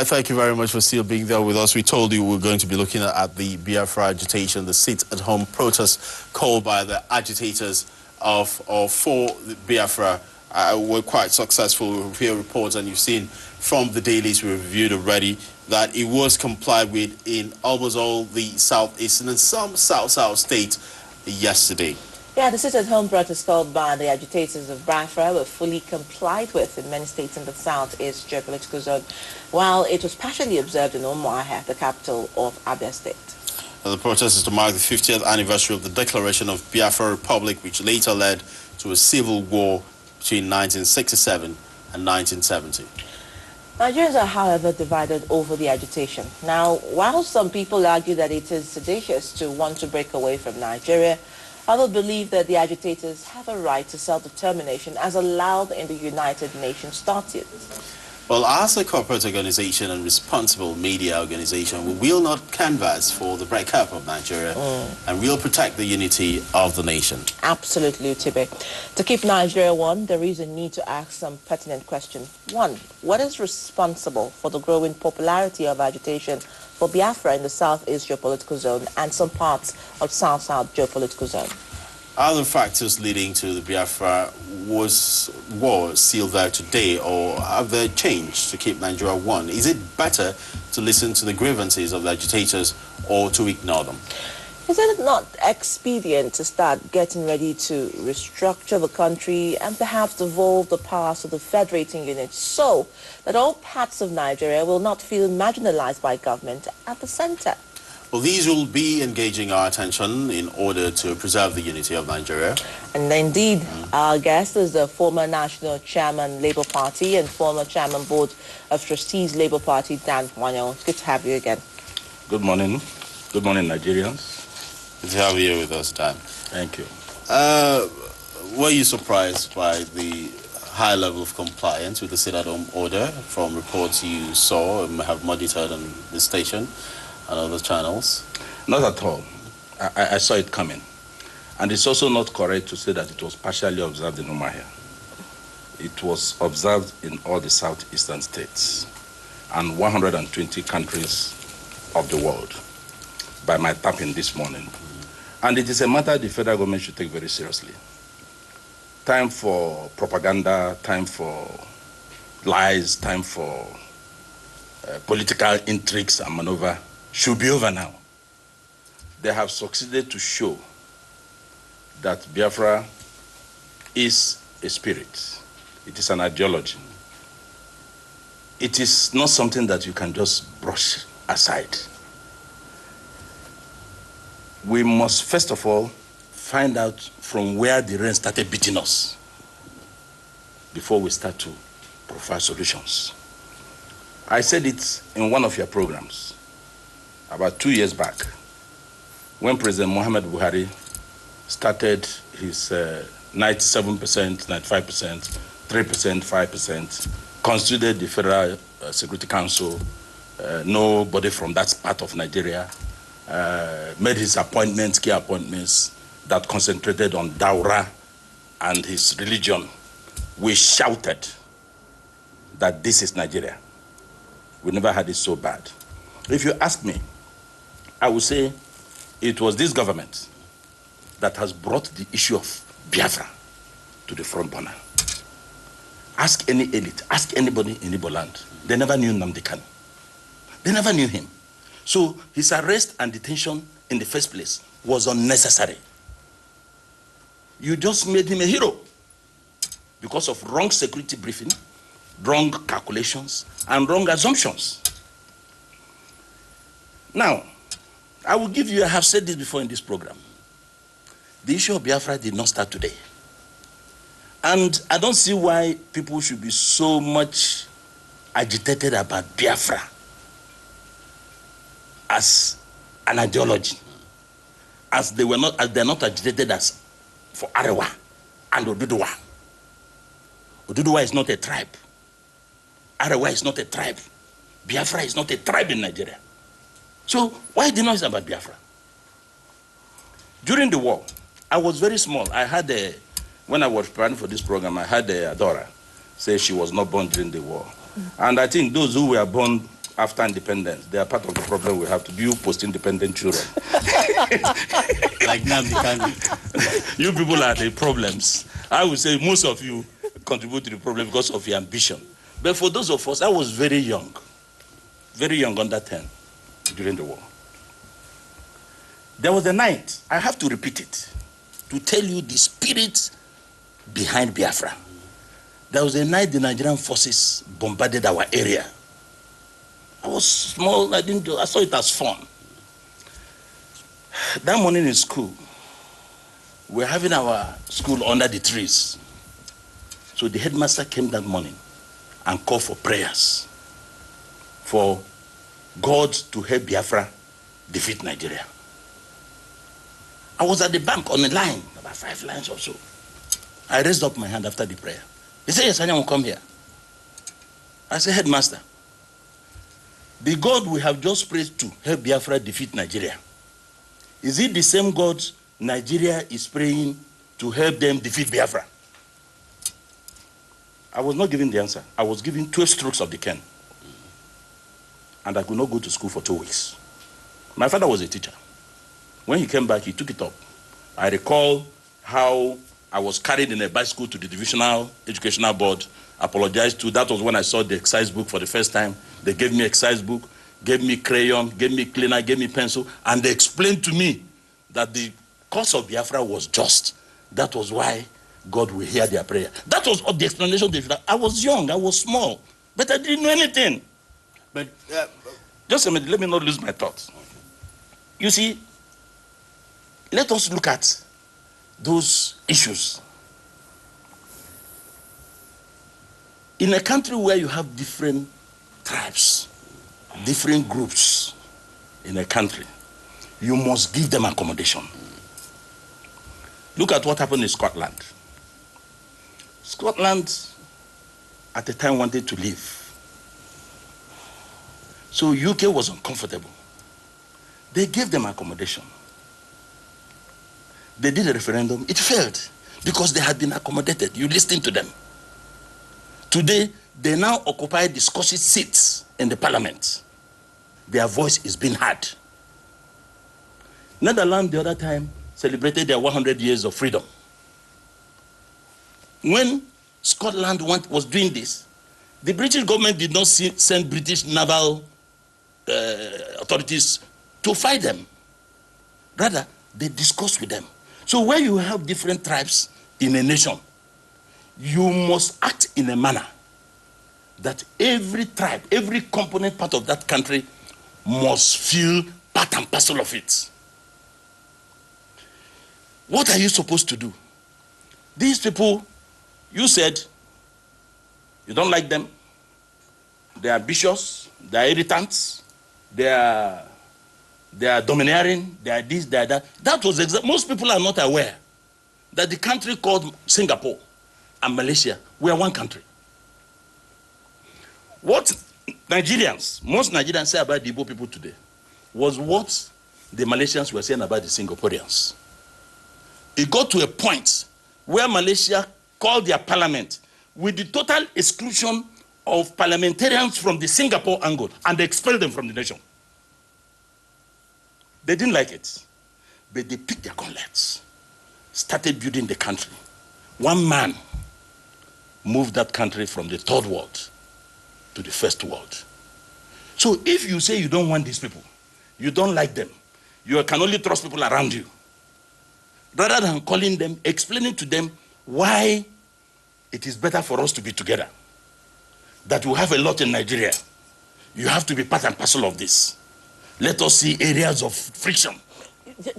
Thank you very much for still being there with us. We told you we were going to be looking at the Biafra agitation, the sit-at-home protest called by the agitators for Biafra. Were quite successful. We hear reports, and you've seen from the dailies we reviewed already, that it was complied with in almost all the southeastern and some south states yesterday. Yeah, the sit-at-home protest called by the agitators of Biafra were fully complied with in many states in the southeast geopolitical zone, while it was partially observed in Umuahia, the capital of Abia State. The protest is to mark the 50th anniversary of the declaration of Biafra Republic, which later led to a civil war between 1967 and 1970. Nigerians are, however, divided over the agitation. Now, while some people argue that it is seditious to want to break away from Nigeria, others believe that the agitators have a right to self-determination as allowed in the United Nations statutes. Well, as a corporate organization and responsible media organization, we will not canvass for the breakup of Nigeria and we'll protect the unity of the nation. Absolutely, Utibe. To keep Nigeria one, there is a need to ask some pertinent questions. One, what is responsible for the growing popularity of agitation for Biafra in the southeast geopolitical zone and some parts of south-south geopolitical zone? Are the factors leading to the Biafra war still there today, or have they changed to keep Nigeria one? Is it better to listen to the grievances of the agitators or to ignore them? Is it not expedient to start getting ready to restructure the country and perhaps devolve the powers of the federating unit so that all parts of Nigeria will not feel marginalized by government at the center? Well, these will be engaging our attention in order to preserve the unity of Nigeria. And indeed, our guest is the former National Chairman, Labour Party, and former Chairman Board of Trustees, Labour Party, Dan Nwanyanwu. It's good to have you again. Good morning. Good morning, Nigerians. Good to have you here with us, Dan. Thank you. Were you surprised by the high level of compliance with the sit-at-home order from reports you saw and have monitored on the station and other channels? Not at all. I saw it coming. And it's also not correct to say that it was partially observed in Umuahia. It was observed in all the southeastern states and 120 countries of the world by my tapping this morning. And it is a matter the federal government should take very seriously. Time for propaganda, time for lies, time for political intrigues and maneuver should be over now. They have succeeded to show that Biafra is a spirit. It is an ideology. It is not something that you can just brush aside. We must first of all find out from where the rain started beating us before we start to provide solutions. I said it in one of your programs about 2 years back, when President Muhammad Buhari started his 97%, 95%, 3%, 5%, constituted the Federal Security Council, nobody from that part of Nigeria, made his appointments, key appointments that concentrated on Daura and his religion. We shouted that this is Nigeria. We never had it so bad. If you ask me, I would say it was this government that has brought the issue of Biafra to the front burner. Ask any elite, ask anybody in Igbo land. They never knew Nnamdi Kanu. They never knew him. So his arrest and detention in the first place was unnecessary. You just made him a hero because of wrong security briefing, wrong calculations, and wrong assumptions. Now, I will give you, I have said this before in this program. The issue of Biafra did not start today. And I don't see why people should be so much agitated about Biafra as an ideology, as they're not agitated as for Arewa and Oduduwa. Oduduwa is not a tribe. Arewa is not a tribe. Biafra is not a tribe in Nigeria. So why the noise about Biafra? During the war, I was very small. I had when I was preparing for this program, I had a Adora say she was not born during the war. And I think those who were born after independence. They are part of the problem we have to do post-independent children. Like Nnamdi Kanu. You people are the problems. I would say most of you contribute to the problem because of your ambition. But for those of us, I was very young under 10 during the war. There was a night, I have to repeat it, to tell you the spirit behind Biafra. There was a night the Nigerian forces bombarded our area. I was small, I saw it as fun. That morning in school, we were having our school under the trees. So the headmaster came that morning and called for prayers for God to help Biafra defeat Nigeria. I was at the bank on a line, about 5 lines or so. I raised up my hand after the prayer. He said, yes, Nwanyanwu, come here. I said, headmaster, the God we have just prayed to help Biafra defeat Nigeria, is it the same God Nigeria is praying to help them defeat Biafra? I was not giving the answer. I was giving 12 strokes of the cane. And I could not go to school for 2 weeks. My father was a teacher. When he came back, he took it up. I recall how I was carried in a bicycle to the Divisional Educational Board, apologized to. That was when I saw the exercise book for the first time. They gave me exercise book, gave me crayon, gave me cleaner, gave me pencil, and they explained to me that the cause of Biafra was just. That was why God will hear their prayer. That was the explanation they should have. I was young, I was small, but I didn't know anything. But just a minute, let me not lose my thoughts. You see, let us look at those issues. In a country where you have different tribes, different groups in a country, you must give them accommodation. Look at what happened in Scotland. Scotland, at the time, wanted to leave. So UK was uncomfortable. They gave them accommodation. They did a referendum. It failed because they had been accommodated. You listened to them. Today, they now occupy discursive seats in the parliament. Their voice is being heard. Netherlands, the other time, celebrated their 100 years of freedom. When Scotland was doing this, the British government did not send British naval authorities to fight them. Rather, they discussed with them. So where you have different tribes in a nation, you must act in a manner that every tribe, every component part of that country must feel part and parcel of it. What are you supposed to do? These people, you said, you don't like them. They are ambitious, they are irritants, they are domineering, they are this, they are that. That was most people are not aware that the country called Singapore and Malaysia were one country. What most Nigerians say about the Igbo people today was what the Malaysians were saying about the Singaporeans. It got to a point where Malaysia called their parliament with the total exclusion of parliamentarians from the Singapore angle, and they expelled them from the nation. They didn't like it, but they picked their gauntlets, started building the country. One man moved that country from the third world to the first world. So if you say you don't want these people, you don't like them, you can only trust people around you, rather than calling them, explaining to them why it is better for us to be together, that we have a lot in Nigeria. You have to be part and parcel of this. Let us see areas of friction.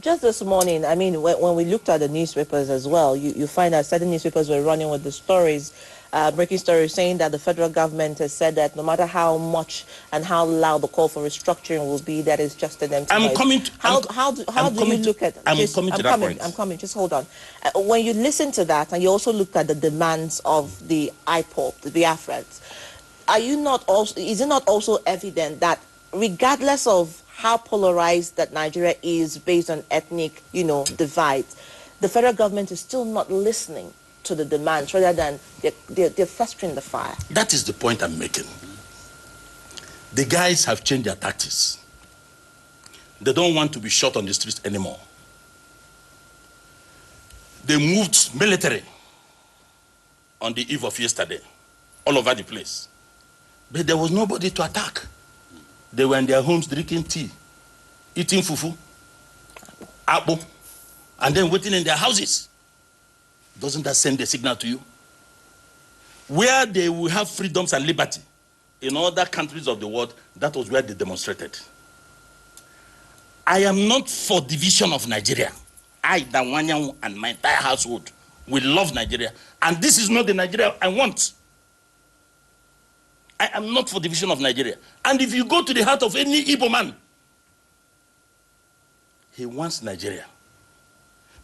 Just this morning, I mean, when we looked at the newspapers as well, you find that certain newspapers were running with the stories, breaking stories saying that the federal government has said that no matter how much and how loud the call for restructuring will be, that is just an empty noise. How do you look at... I'm coming, just hold on. When you listen to that, and you also look at the demands of the IPOB, the Biafrans, is it not also evident that regardless of how polarized that Nigeria is based on ethnic, divides, the federal government is still not listening to the demands, rather than they're festering the fire? That is the point I'm making. The guys have changed their tactics. They don't want to be shot on the streets anymore. They moved military on the eve of yesterday, all over the place. But there was nobody to attack. They were in their homes drinking tea, eating fufu, apple, and then waiting in their houses. Doesn't that send a signal to you? Where they will have freedoms and liberty, in other countries of the world, that was where they demonstrated. I am not for division of Nigeria. I, Nwanyanwu, and my entire household, we love Nigeria. And this is not the Nigeria I want. I am not for division of Nigeria. And if you go to the heart of any Igbo man, he wants Nigeria.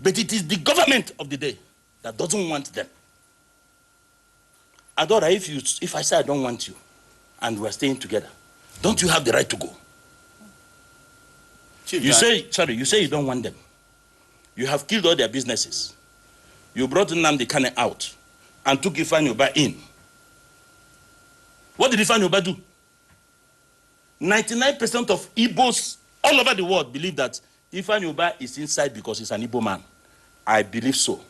But it is the government of the day that doesn't want them. Adora, if I say I don't want you, and we're staying together, don't you have the right to go? Chief, you say you don't want them. You have killed all their businesses. You brought Nnamdi Kanu out and took Ifeanyi Ubah in. What did Ifeanyi Ubah do? 99% of Igbos all over the world believe that Ifeanyi Ubah is inside because he's an Igbo man. I believe so.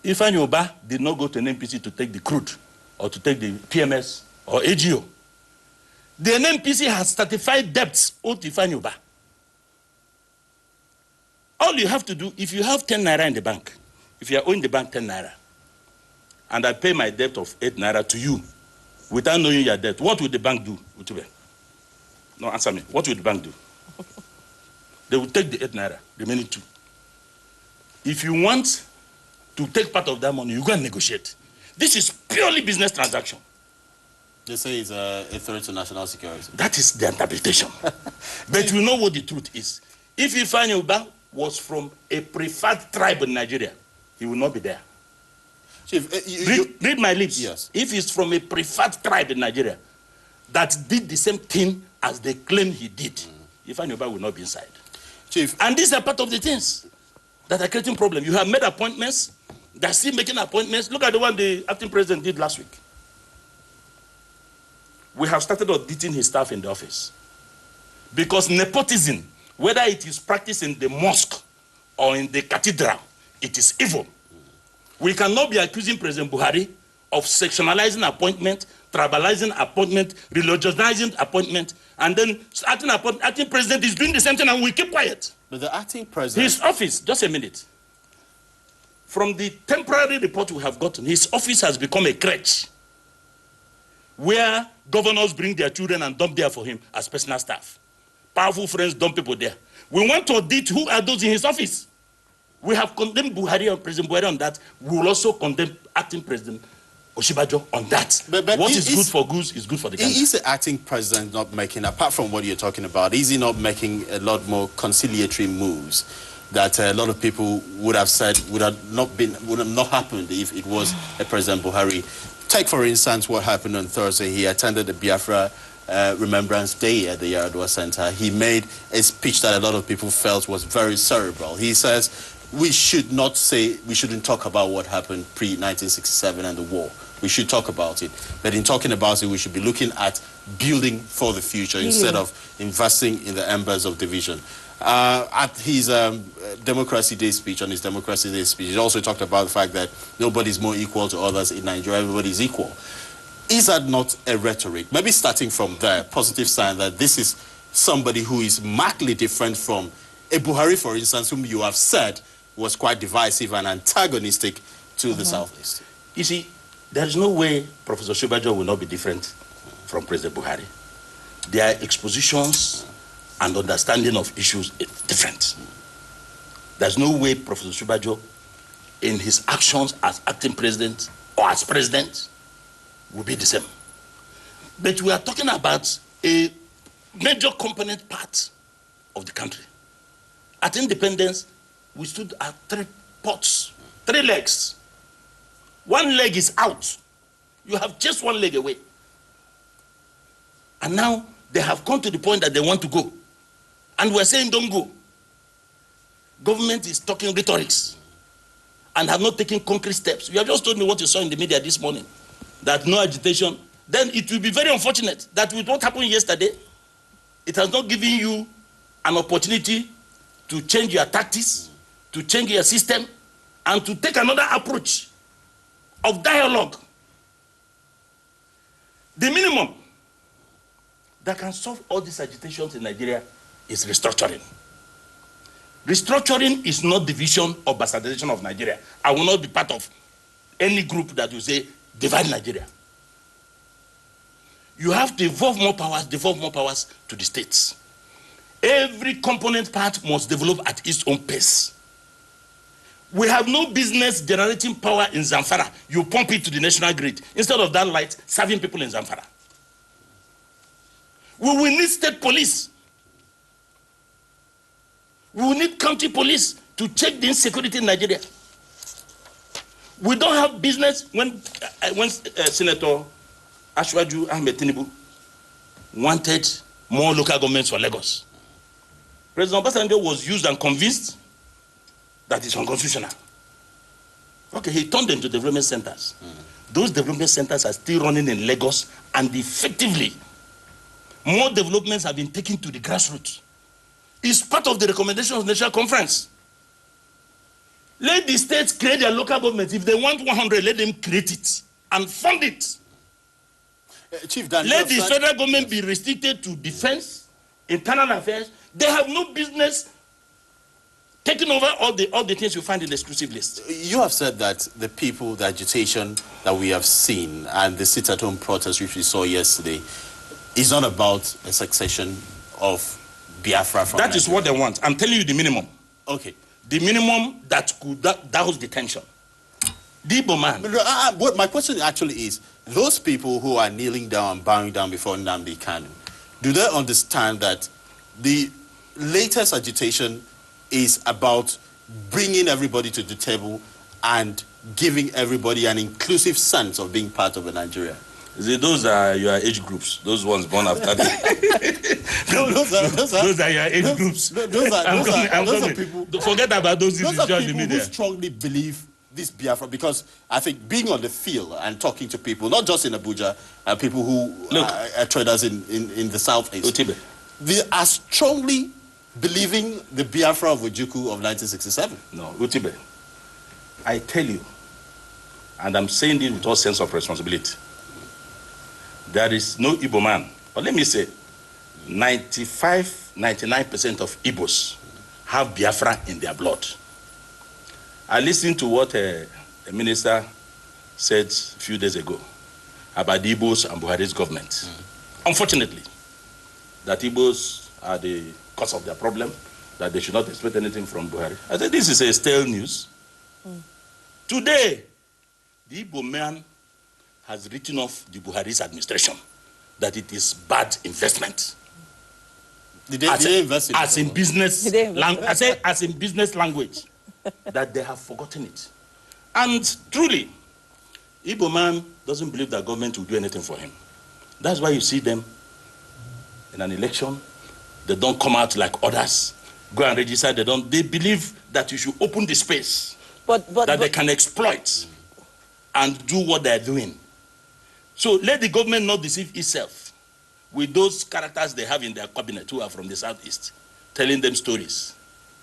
Ifeanyi Ubah did not go to an NPC to take the crude or to take the PMS or AGO. The NPC has certified debts owed to Ifeanyi Ubah. All you have to do, if you have 10 naira in the bank, if you are owing the bank 10 naira, and I pay my debt of 8 naira to you, without knowing your debt, what will the bank do? No, answer me. What will the bank do? They will take the 8 naira, remaining 2. If you want to take part of that money, you go and negotiate. This is purely business transaction. They say it's a threat to national security. That is the interpretation. But you know what the truth is. If Ifeanyi Ubah was from a preferred tribe in Nigeria, he will not be there. Chief, read my lips. Yes. If he's from a preferred tribe in Nigeria that did the same thing as they claim he did, Ifeanyi Ubah will not be inside. Chief. And these are part of the things that are creating problems. You have made appointments, they're still making appointments. Look at the one the acting president did last week. We have started auditing his staff in the office. Because nepotism, whether it is practiced in the mosque or in the cathedral, it is evil. We cannot be accusing President Buhari of sectionalizing appointment, tribalizing appointment, religionizing appointment, and then acting president is doing the same thing and we keep quiet. But the acting president... His office, just a minute. From the temporary report we have gotten, his office has become a crèche where governors bring their children and dump there for him as personal staff. Powerful friends dump people there. We want to audit who are those in his office. We have condemned Buhari and President Buhari on that. We will also condemn acting President Oshibajo on that. But what is good for goose is good for the country. Is the acting president not making, apart from what you're talking about, is he not making a lot more conciliatory moves that a lot of people would have said would have not happened if it was a President Buhari? Take, for instance, what happened on Thursday. He attended the Biafra Remembrance Day at the Yaradua Center. He made a speech that a lot of people felt was very cerebral. He says, we shouldn't talk about what happened pre-1967 and the war. We should talk about it. But in talking about it, we should be looking at building for the future instead of investing in the embers of division. At his Democracy Day speech, he also talked about the fact that nobody's more equal to others in Nigeria, everybody's equal. Is that not a rhetoric? Maybe starting from there, positive sign that this is somebody who is markedly different from a Buhari, for instance, whom you have said was quite divisive and antagonistic to the Southeast. You see, there is no way Professor Oshibajo will not be different from President Buhari. Their expositions and understanding of issues is different. There's no way Professor Oshibajo, in his actions as acting president or as president, will be the same. But we are talking about a major component part of the country. At independence, we stood at 3 pots, 3 legs. 1 leg is out. You have just 1 leg away. And now they have come to the point that they want to go. And we're saying don't go. Government is talking rhetorics and have not taken concrete steps. You have just told me what you saw in the media this morning, that no agitation then it will be very unfortunate that with what happened yesterday, it has not given you an opportunity to change your tactics, to change your system, and to take another approach of dialogue. The minimum that can solve all these agitations in Nigeria is restructuring. Restructuring is not division or bastardization of Nigeria. I will not be part of any group that will say divide Nigeria. You have to devolve more powers to the states. Every component part must develop at its own pace. We have no business generating power in Zamfara. You pump it to the national grid. Instead of that light, serving people in Zamfara. We will need state police. We will need county police to check the insecurity in Nigeria. We don't have business when Senator Ashwaju Ahmed Tinubu wanted more local governments for Lagos. President Obasanjo was used and convinced that it's unconstitutional. Okay, he turned them to development centers. Those development centers are still running in Lagos, and effectively, more developments have been taken to the grassroots. It's part of the recommendation of the National Conference. Let the states create their local government. If they want 100, let them create it and fund it. Chief Dan, let the federal government be restricted to defense, internal affairs. They have no business taking over all the things you find in the exclusive list. You have said that the people, the agitation that we have seen and the sit-at-home protest which we saw yesterday is not about a succession of Biafra from That is what they want. I'm telling you the minimum. Okay. The minimum that was the tension. The man. What my question actually is, those people who are kneeling down and bowing down before Nnamdi Kanu, do they understand that the latest agitation is about bringing everybody to the table and giving everybody an inclusive sense of being part of a Nigeria? Those are your age groups. Those ones born after that. Those are your age groups. Those are people. Forget about those. Those are people who strongly believe this Biafra, because I think being on the field and talking to people, not just in Abuja, people who are traders in the southeast, they are strongly believing the Biafra of Ojukwu of 1967. No, Utibe, I tell you, and I'm saying this with all sense of responsibility, there is no Igbo man, or let me say, 99% of Igbos have Biafra in their blood. I listened to what a minister said a few days ago about the Igbos and Buhari's government. Unfortunately, that Igbos are the cause of their problem, that they should not expect anything from Buhari. I said, this is a stale news. Today, the Igbo man has written off the Buhari's administration, that it is bad investment. As in business language, that they have forgotten it. And truly, Igbo man doesn't believe that government will do anything for him. That's why you see them in an election. They don't come out like others, go and register. They believe that you should open the space that they can exploit and do what they're doing. So let the government not deceive itself with those characters they have in their cabinet who are from the southeast, telling them stories.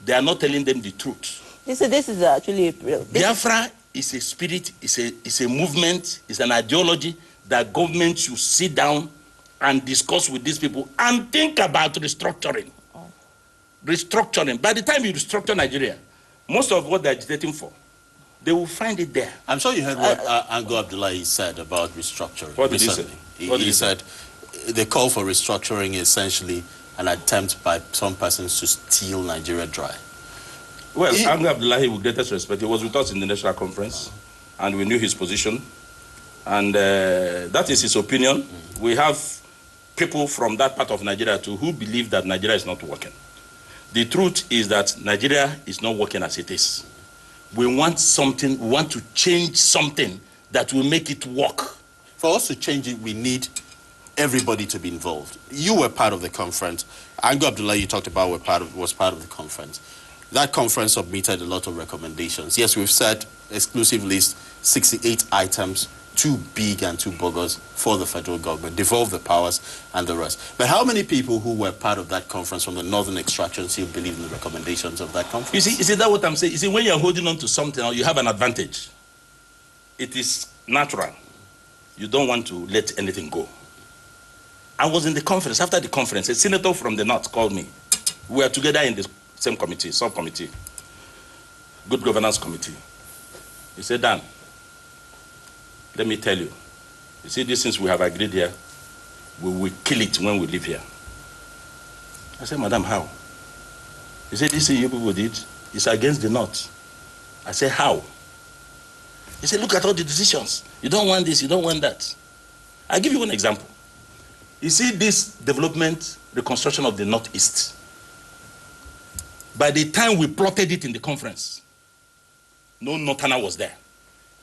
They are not telling them the truth. This is actually real. Biafra is a spirit, is a movement, is an ideology that government should sit down and discuss with these people and think about restructuring. Restructuring. By the time you restructure Nigeria, most of what they're agitating for, they will find it there. I'm sure you heard what Ango Abdullahi said about restructuring. What did he say? He said the call for restructuring is essentially an attempt by some persons to steal Nigeria dry. Well, Ango Abdullahi, with greatest respect, he was with us in the national conference, and we knew his position. And that is his opinion. We have people from that part of Nigeria too who believe that Nigeria is not working. The truth is that Nigeria is not working as it is. We want something, we want to change something that will make it work. For us to change it, we need everybody to be involved. You were part of the conference. Ango Abdullahi, you talked about, was part of the conference. That conference submitted a lot of recommendations. Yes, we've said exclusive list, 68 items, too big and too bogus for the federal government, devolve the powers and the rest. But how many people who were part of that conference from the northern extraction still believe in the recommendations of that conference? You see that what I'm saying? You see, when you're holding on to something or you have an advantage, it is natural. You don't want to let anything go. I was in the conference. After the conference, a senator from the north called me. We were together in the same committee, subcommittee, good governance committee. He said, Dan, let me tell you, you see, these things we have agreed here, we will kill it when we leave here. I said, Madam, how? He said, this thing you people did is against the North. I said, how? He said, look at all the decisions. You don't want this, you don't want that. I'll give you one example. You see this development, reconstruction of the Northeast. By the time we plotted it in the conference, no Northerner was there.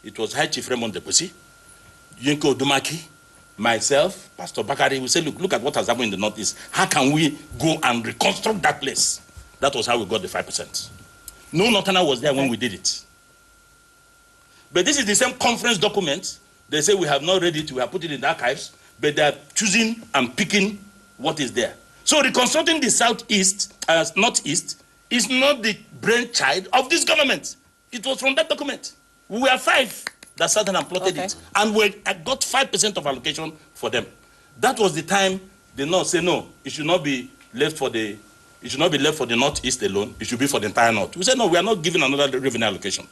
It was High Chief Raymond Deposi, Yinko Dumaki, myself, Pastor Bakari. We said, look at what has happened in the Northeast. How can we go and reconstruct that place? That was how we got the 5%. No Northerner was there when we did it. But this is the same conference document. They say we have not read it, we have put it in the archives, but they are choosing and picking what is there. So reconstructing the Southeast, Northeast, is not the brainchild of this government. It was from that document. We were 5 that sat and plotted it, and we got 5% of allocation for them. That was the time the North said, no, it should not be left for the Northeast alone. It should be for the entire North. We said, no, we are not giving another revenue allocation.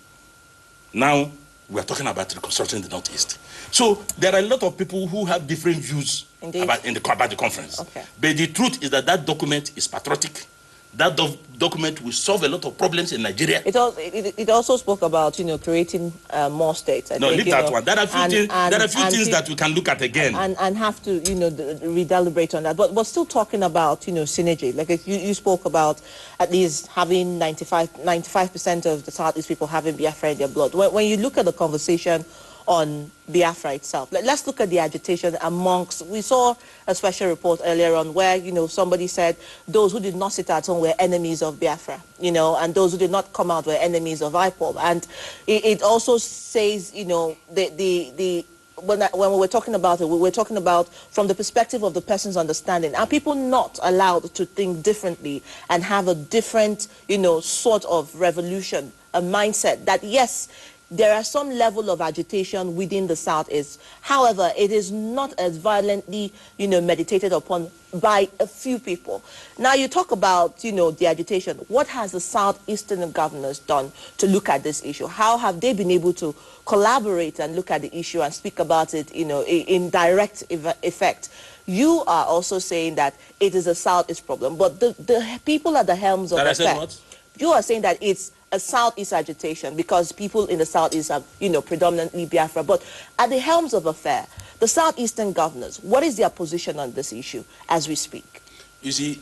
Now we are talking about reconstructing the Northeast. So there are a lot of people who have different views about the conference. Okay. But the truth is that that document is patriotic. That document will solve a lot of problems in Nigeria. It also spoke about, creating more states. Leave that one. There are a few things that we can look at again. And have to, redeliberate on that. But still talking about, synergy. Like you spoke about at least having 95% of the Southeast people having Biafra in their blood. When you look at the conversation on Biafra itself. Let's look at the agitation amongst, we saw a special report earlier on where, somebody said those who did not sit at home were enemies of Biafra, and those who did not come out were enemies of IPOB. And it also says, when we're talking about it, we're talking about from the perspective of the person's understanding. Are people not allowed to think differently and have a different, sort of revolution, a mindset that, yes, there are some level of agitation within the Southeast. However, it is not as violently, meditated upon by a few people. Now, you talk about, the agitation. What has the Southeastern governors done to look at this issue? How have they been able to collaborate and look at the issue and speak about it, in direct effect? You are also saying that it is a Southeast problem, but the people at the helms of affairs. You are saying that it's a Southeast agitation because people in the Southeast are, predominantly Biafra. But at the helms of affair, the Southeastern governors, what is their position on this issue as we speak? You see,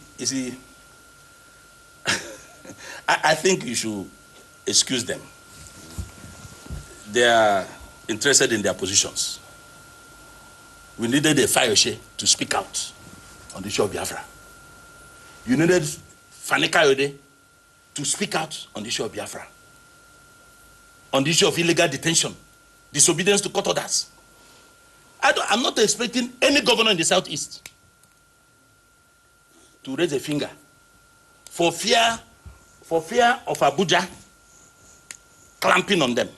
I think you should excuse them. They are interested in their positions. We needed a Fayoshe to speak out on the issue of Biafra. You needed Fanika Yode to speak out on the issue of Biafra, on the issue of illegal detention, disobedience to court orders. I'm not expecting any governor in the Southeast to raise a finger for fear of Abuja clamping on them.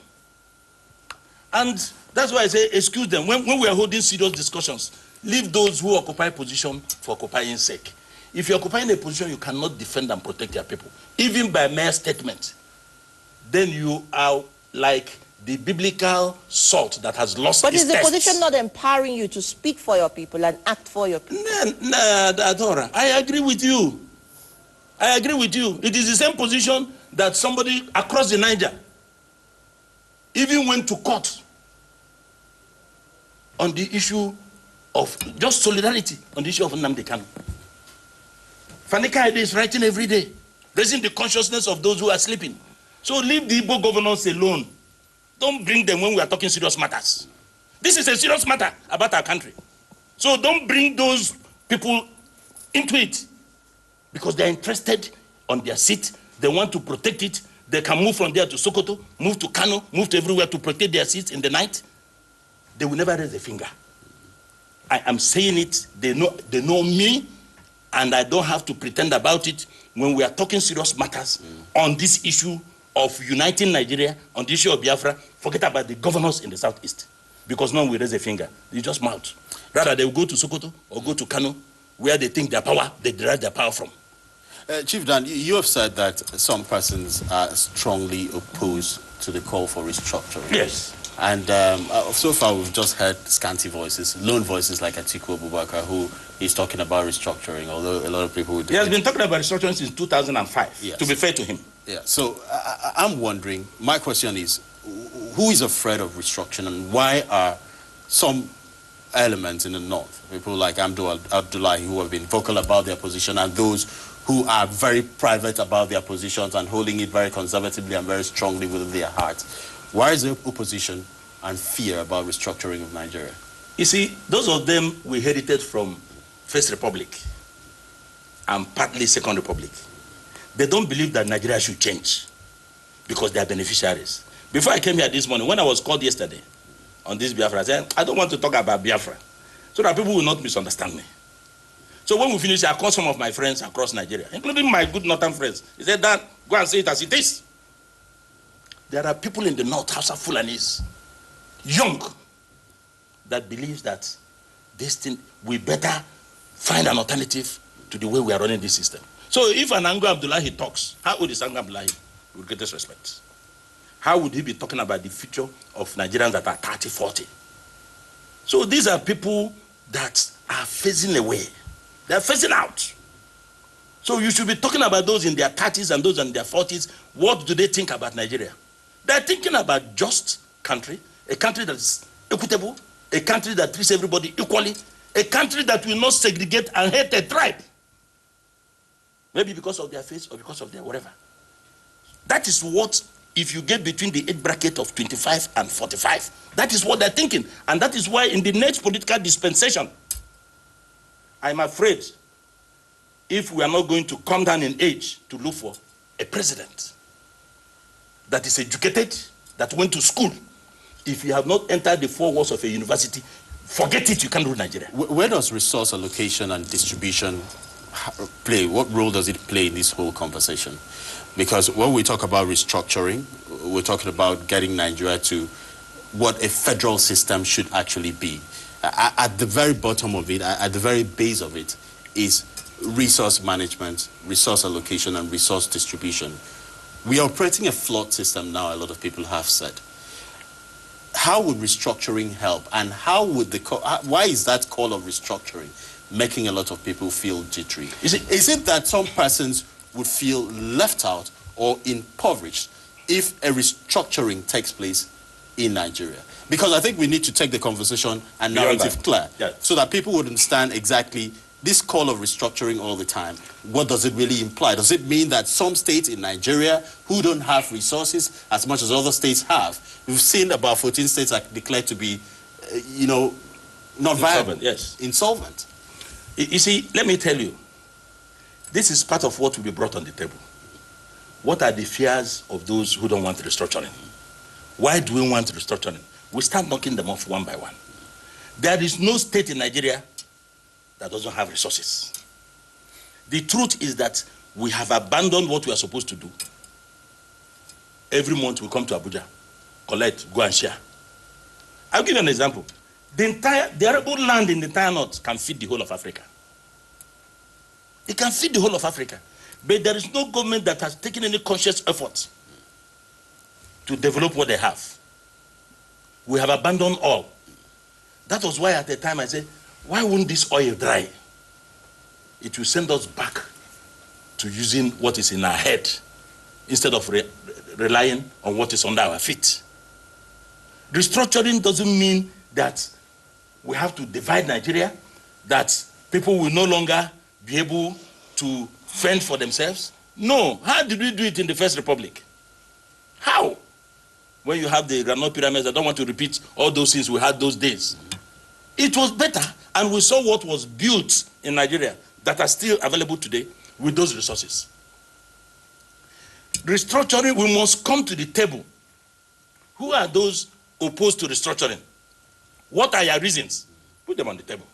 And that's why I say excuse them. When we are holding serious discussions, leave those who occupy position for occupying sake. If you're occupying a position, you cannot defend and protect your people, even by mere statement. Then you are like the biblical salt that has lost its taste. But is the position not empowering you to speak for your people and act for your people? No, Adora, I agree with you. I agree with you. It is the same position that somebody across the Niger even went to court on the issue of just solidarity on the issue of Nnamdi Kanu. Fanika Ede is writing every day, raising the consciousness of those who are sleeping. So leave the Igbo governors alone. Don't bring them when we are talking serious matters. This is a serious matter about our country. So don't bring those people into it because they're interested on their seat. They want to protect it. They can move from there to Sokoto, move to Kano, move to everywhere to protect their seats in the night. they will never raise a finger. I am saying it, they know me, and I don't have to pretend about it when we are talking serious matters on this issue of uniting Nigeria, on the issue of Biafra. Forget about the governors in the southeast, because none will raise a finger. You just mouth. Rather, they will go to Sokoto or go to Kano, where they think their power, they derive their power from. Chief Dan, you have said that some persons are strongly opposed to the call for restructuring. Yes. And so far we've just heard scanty voices, lone voices like Atiku Abubakar, who is talking about restructuring, although a lot of people would... He has been talking about restructuring since 2005, yes. To be fair to him. Yeah, so I'm wondering, my question is, who is afraid of restructuring, and why are some elements in the north, people like Abdullahi, who have been vocal about their position, and those who are very private about their positions and holding it very conservatively and very strongly within their hearts, why is there opposition and fear about restructuring of Nigeria? You see, those of them we inherited from First Republic and partly Second Republic. They don't believe that Nigeria should change because they are beneficiaries. Before I came here this morning, when I was called yesterday on this Biafra, I said, I don't want to talk about Biafra so that people will not misunderstand me. So when we finish, I call some of my friends across Nigeria, including my good northern friends. He said, Dan, go and say it as it is. There are people in the north, Hausa Fulanis, young, that believes that this thing, we better find an alternative to the way we are running this system. So if an Ango Abdullahi talks, how old is Ango Abdullahi? With greatest respect. How would he be talking about the future of Nigerians that are 30, 40? So these are people that are phasing away. They are phasing out. So you should be talking about those in their 30s and those in their 40s. What do they think about Nigeria? They're thinking about just country, a country that is equitable, a country that treats everybody equally, a country that will not segregate and hate a tribe. Maybe because of their face or because of their whatever. That is what, if you get between the age bracket of 25 and 45, that is what they're thinking. And that is why in the next political dispensation, I'm afraid if we are not going to come down in age to look for a president that is educated, that went to school, if you have not entered the four walls of a university, forget it, you can't rule Nigeria. Where does resource allocation and distribution play? What role does it play in this whole conversation? Because when we talk about restructuring, we're talking about getting Nigeria to what a federal system should actually be. At the very bottom of it, at the very base of it, is resource management, resource allocation, and resource distribution. We are operating a flawed system now, a lot of people have said. How would restructuring help? And how would why is that call of restructuring making a lot of people feel jittery? Is it that some persons would feel left out or impoverished if a restructuring takes place in Nigeria? Because I think we need to take the conversation and narrative clear, so that people would understand exactly this call of restructuring all the time. What does it really imply? Does it mean that some states in Nigeria who don't have resources as much as other states have? We've seen about 14 states are declared to be, not viable, insolvent. You see, let me tell you, this is part of what will be brought on the table. What are the fears of those who don't want restructuring? Why do we want restructuring? We start knocking them off one by one. There is no state in Nigeria that doesn't have resources. The truth is that we have abandoned what we are supposed to do. Every month we come to Abuja, collect, go and share. I'll give you an example. The arable land in the entire north can feed the whole of Africa. It can feed the whole of Africa. But there is no government that has taken any conscious effort to develop what they have. We have abandoned all. That was why at the time I said, why wouldn't this oil dry? It will send us back to using what is in our head instead of relying on what is under our feet. Restructuring doesn't mean that we have to divide Nigeria, that people will no longer be able to fend for themselves. No. How did we do it in the First Republic? How? When you have the Granite Pyramids, I don't want to repeat all those things we had those days. It was better, and we saw what was built in Nigeria that are still available today with those resources. Restructuring, we must come to the table. Who are those opposed to restructuring? What are your reasons? Put them on the table.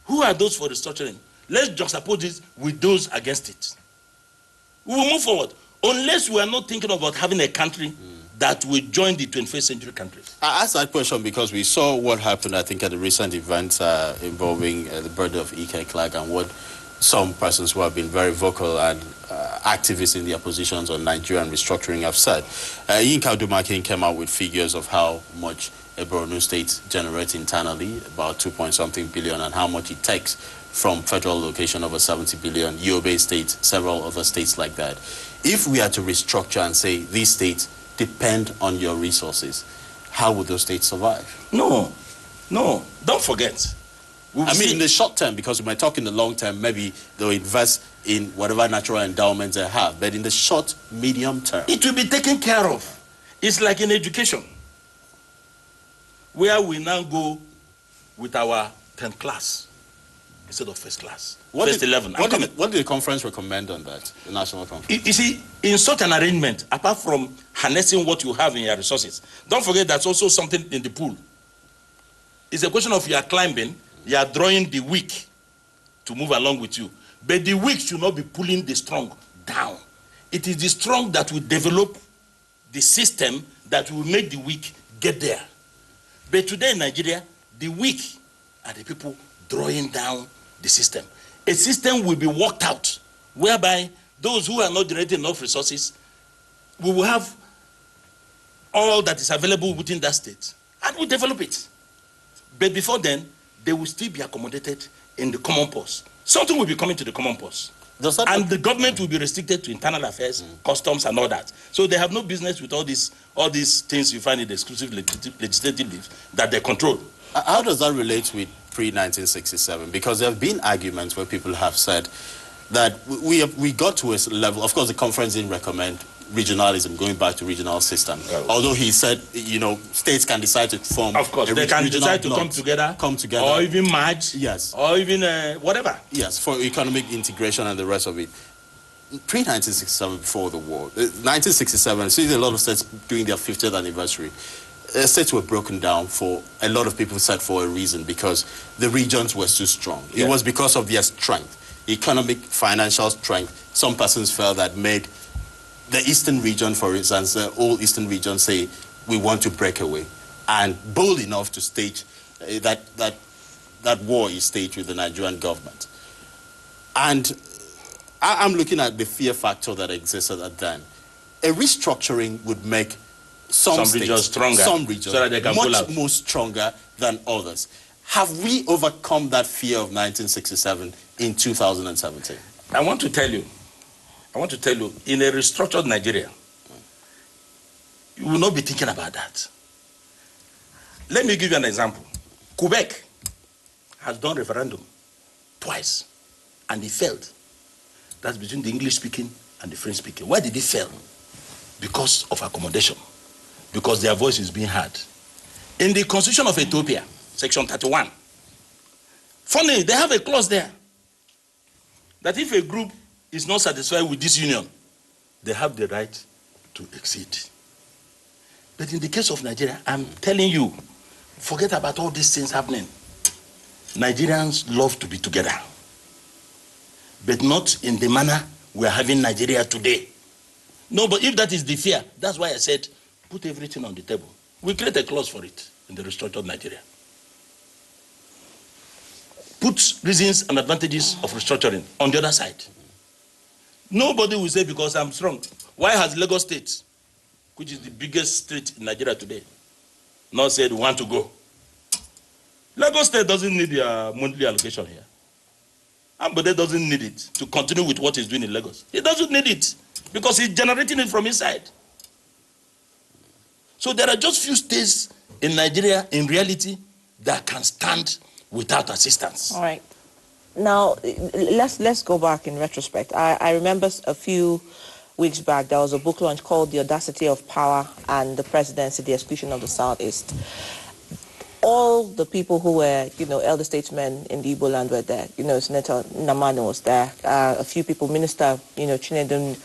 Who are those for restructuring? Let's juxtapose this with those against it. We will move forward. Unless we are not thinking about having a country that will join the 21st century countries. I asked that question because we saw what happened, I think, at the recent events involving the birthday of E.K. Clark, and what some persons who have been very vocal and activists in the oppositions on Nigerian restructuring have said. Yinka Dumakin came out with figures of how much a Borno state generates internally, about 2-point-something billion, and how much it takes from federal location, over 70 billion, Yobe state, several other states like that. If we are to restructure and say these states depend on your resources, how would those states survive? No, don't forget. I mean, in the short term, because we might talk in the long term, maybe they'll invest in whatever natural endowments they have. But in the short, medium term, it will be taken care of. It's like in education, where we now go with our 10th class instead of first class. First 11. What did the conference recommend on that, the national conference? You see, in such an arrangement, apart from harnessing what you have in your resources, don't forget that's also something in the pool. It's a question of you are climbing, you are drawing the weak to move along with you. But the weak should not be pulling the strong down. It is the strong that will develop the system that will make the weak get there. But today in Nigeria, the weak are the people drawing down the system. A system will be worked out whereby those who are not generating enough resources, we will have all that is available within that state and we develop it. But before then, they will still be accommodated in the common purse. Something will be coming to the common purse. And the government will be restricted to internal affairs, customs, and all that. So they have no business with all these things you find in the exclusive legislative that they control. How does that relate with pre-1967? Because there have been arguments where people have said that we got to a level, of course the conference didn't recommend regionalism, going back to regional system. Although he said, you know, states can decide to form. Of course, they can decide to come together, or even merge, yes, or even whatever. Yes, for economic integration and the rest of it. Pre-1967, before the war, 1967, see a lot of states doing their 50th anniversary. States were broken down for, a lot of people said, for a reason, because the regions were too strong. Yeah. It was because of their strength, economic, financial strength. Some persons felt that made the eastern region, for instance, the old eastern region, say, we want to break away, and bold enough to stage that war is staged with the Nigerian government. And I'm looking at the fear factor that existed at then. A restructuring would make some regions stronger, some regions so that they can much more stronger than others. Have we overcome that fear of 1967 in 2017? I want to tell you, in a restructured Nigeria, you will not be thinking about that. Let me give you an example. Quebec has done referendum twice, and it failed. That's between the English-speaking and the French-speaking. Why did it fail? Because of accommodation, because their voice is being heard. In the Constitution of Ethiopia, Section 31, funny, they have a clause there that if a group is not satisfied with this union, they have the right to exceed. But in the case of Nigeria, I'm telling you, forget about all these things happening. Nigerians love to be together, but not in the manner we are having Nigeria today. No, but if that is the fear, that's why I said, put everything on the table. We create a clause for it in the restructured Nigeria. Put reasons and advantages of restructuring on the other side. Nobody will say, because I'm strong. Why has Lagos State, which is the biggest state in Nigeria today, not said we want to go? Lagos State doesn't need their monthly allocation here. Ambode doesn't need it to continue with what he's doing in Lagos. He doesn't need it because he's generating it from inside. So there are just few states in Nigeria, in reality, that can stand without assistance. All right. Now, let's go back in retrospect. I remember a few weeks back, there was a book launch called The Audacity of Power and the Presidency, the Exclusion of the Southeast. All the people who were, elder statesmen in the Igbo land were there. Senator Namano was there. A few people, Minister, Chinedum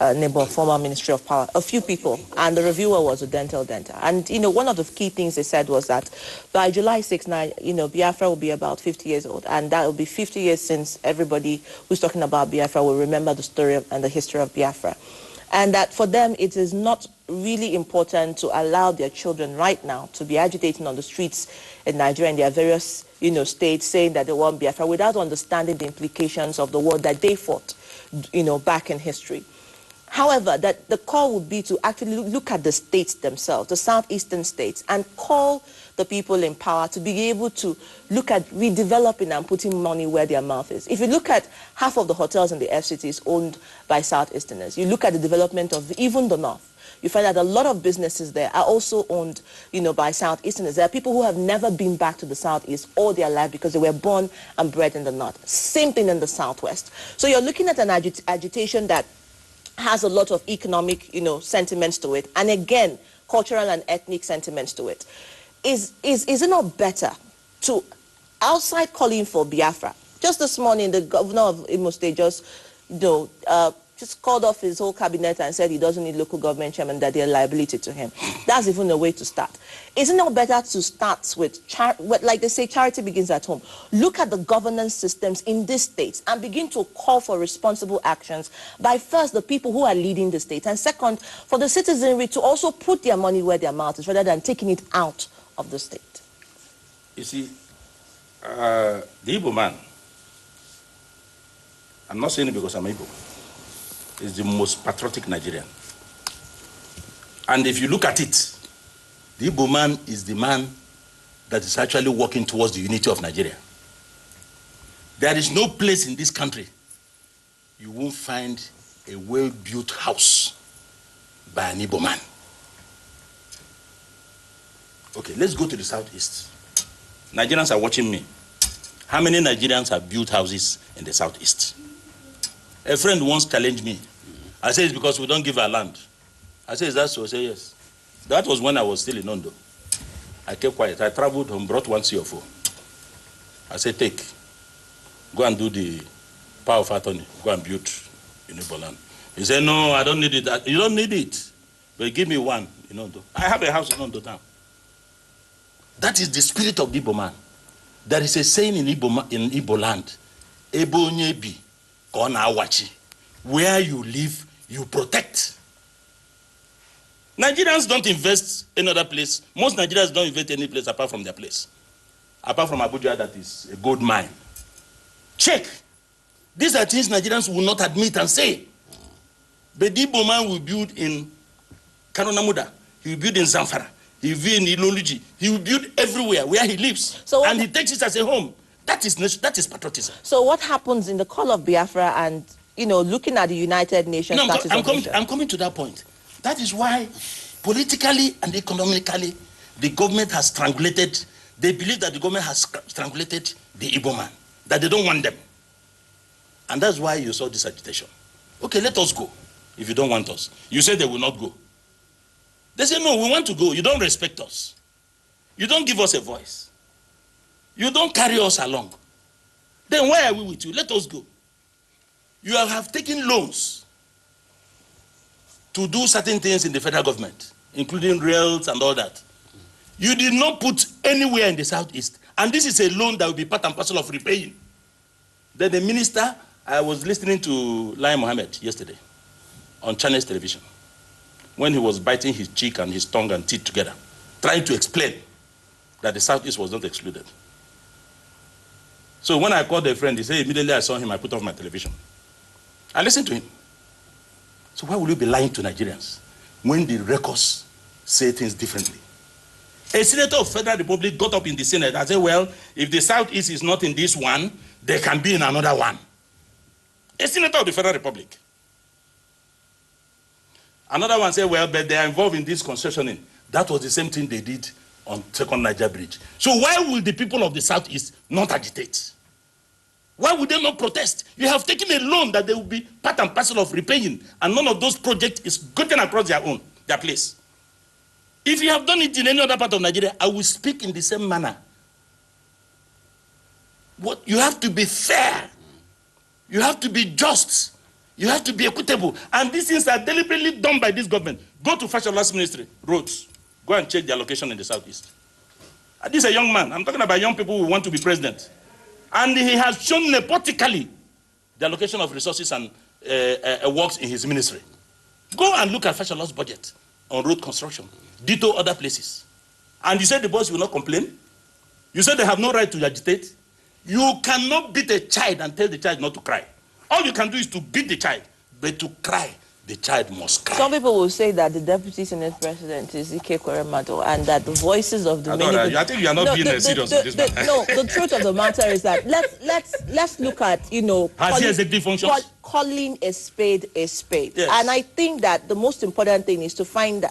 neighbor, former Ministry of Power, a few people, and the reviewer was a dental denter. And, one of the key things they said was that by July 6, Biafra will be about 50 years old, and that will be 50 years since everybody who's talking about Biafra will remember the story and the history of Biafra. And that for them, it is not really important to allow their children right now to be agitating on the streets in Nigeria and their various, states saying that they want Biafra without understanding the implications of the war that they fought, back in history. However, that the call would be to actually look at the states themselves, the southeastern states, and call the people in power to be able to look at redeveloping and putting money where their mouth is. If you look at half of the hotels in the FCT owned by Southeasterners, you look at the development of even the North, you find that a lot of businesses there are also owned, by Southeasterners. There are people who have never been back to the Southeast all their life because they were born and bred in the North. Same thing in the Southwest. So you're looking at an agitation that has a lot of economic, sentiments to it, and again, cultural and ethnic sentiments to it. Is it not better to, outside calling for Biafra? Just this morning, the governor of Imo State just called off his whole cabinet and said he doesn't need local government chairman, that they're a liability to him. That's even a way to start. Is it not better to start with, like they say, charity begins at home? Look at the governance systems in these states and begin to call for responsible actions by first the people who are leading the state, and second, for the citizenry to also put their money where their mouth is rather than taking it out of the state. You see, the Igbo man, I'm not saying it because I'm Igbo, is the most patriotic Nigerian. And if you look at it, the Igbo man is the man that is actually working towards the unity of Nigeria. There is no place in this country you won't find a well-built house by an Igbo man. Okay, let's go to the Southeast. Nigerians are watching me. How many Nigerians have built houses in the Southeast? A friend once challenged me. I said, it's because we don't give our land. I said, is that so? I said, yes. That was when I was still in Ondo. I kept quiet. I traveled home, brought one CFO. I said, take. Go and do the power of attorney. Go and build in Igbo land. He said, no, I don't need it. You don't need it. But give me one in Ondo. I have a house in Ondo town. That is the spirit of the Igbo man. There is a saying in Igbo land, Ebo Nyebi, Kona Awachi. Where you live, you protect. Nigerians don't invest in other place. Most Nigerians don't invest any place apart from their place. Apart from Abuja, that is a gold mine. Check. These are things Nigerians will not admit and say. But the Igbo man will build in Karonamuda. He will build in Zamfara. He will build in Iloluji. He will build everywhere where he lives. And he takes it as a home. That is patriotism. So what happens in the call of Biafra and, looking at the United Nations status of nation? I'm coming to that point. That is why politically and economically the government has strangulated, they believe that the government has strangulated the Igbo man, that they don't want them. And that's why you saw this agitation. Okay, let us go if you don't want us. You say they will not go. They say, no, we want to go. You don't respect us. You don't give us a voice. You don't carry us along. Then why are we with you? Let us go. You have taken loans to do certain things in the federal government, including rails and all that. You did not put anywhere in the Southeast. And this is a loan that will be part and parcel of repaying. Then the minister, I was listening to Lai Mohammed yesterday on Channels Television when he was biting his cheek and his tongue and teeth together, trying to explain that the Southeast was not excluded. So when I called a friend, he said, immediately I saw him, I put off my television. I listened to him. So why will you be lying to Nigerians when the records say things differently? A senator of Federal Republic got up in the Senate and said, well, if the Southeast is not in this one, they can be in another one. A senator of the Federal Republic. Another one said, well, but they are involved in this concessioning. That was the same thing they did on Second Niger Bridge. So why will the people of the Southeast not agitate? Why would they not protest? You have taken a loan that they will be part and parcel of repaying, and none of those projects is gotten across their place. If you have done it in any other part of Nigeria, I will speak in the same manner. You have to be fair. You have to be just. You have to be equitable. And these things are deliberately done by this government. Go to Fashion's ministry, roads. Go and check the allocation in the southeast. And this is a young man. I'm talking about young people who want to be president. And he has shown nepotically the allocation of resources and works in his ministry. Go and look at Fashion's budget on road construction. Ditto other places. And you said the boys will not complain? You said they have no right to agitate? You cannot beat a child and tell the child not to cry. All you can do is to beat the child, but to cry, the child must cry. Some people will say that the Deputy Senate President is Ike Kweremadu and that the voices of the many... I think you are not being serious on this matter. No, the truth of the matter is that let's look at, you know... Has he executive functions? Calling a spade a spade. Yes. And I think that the most important thing is to find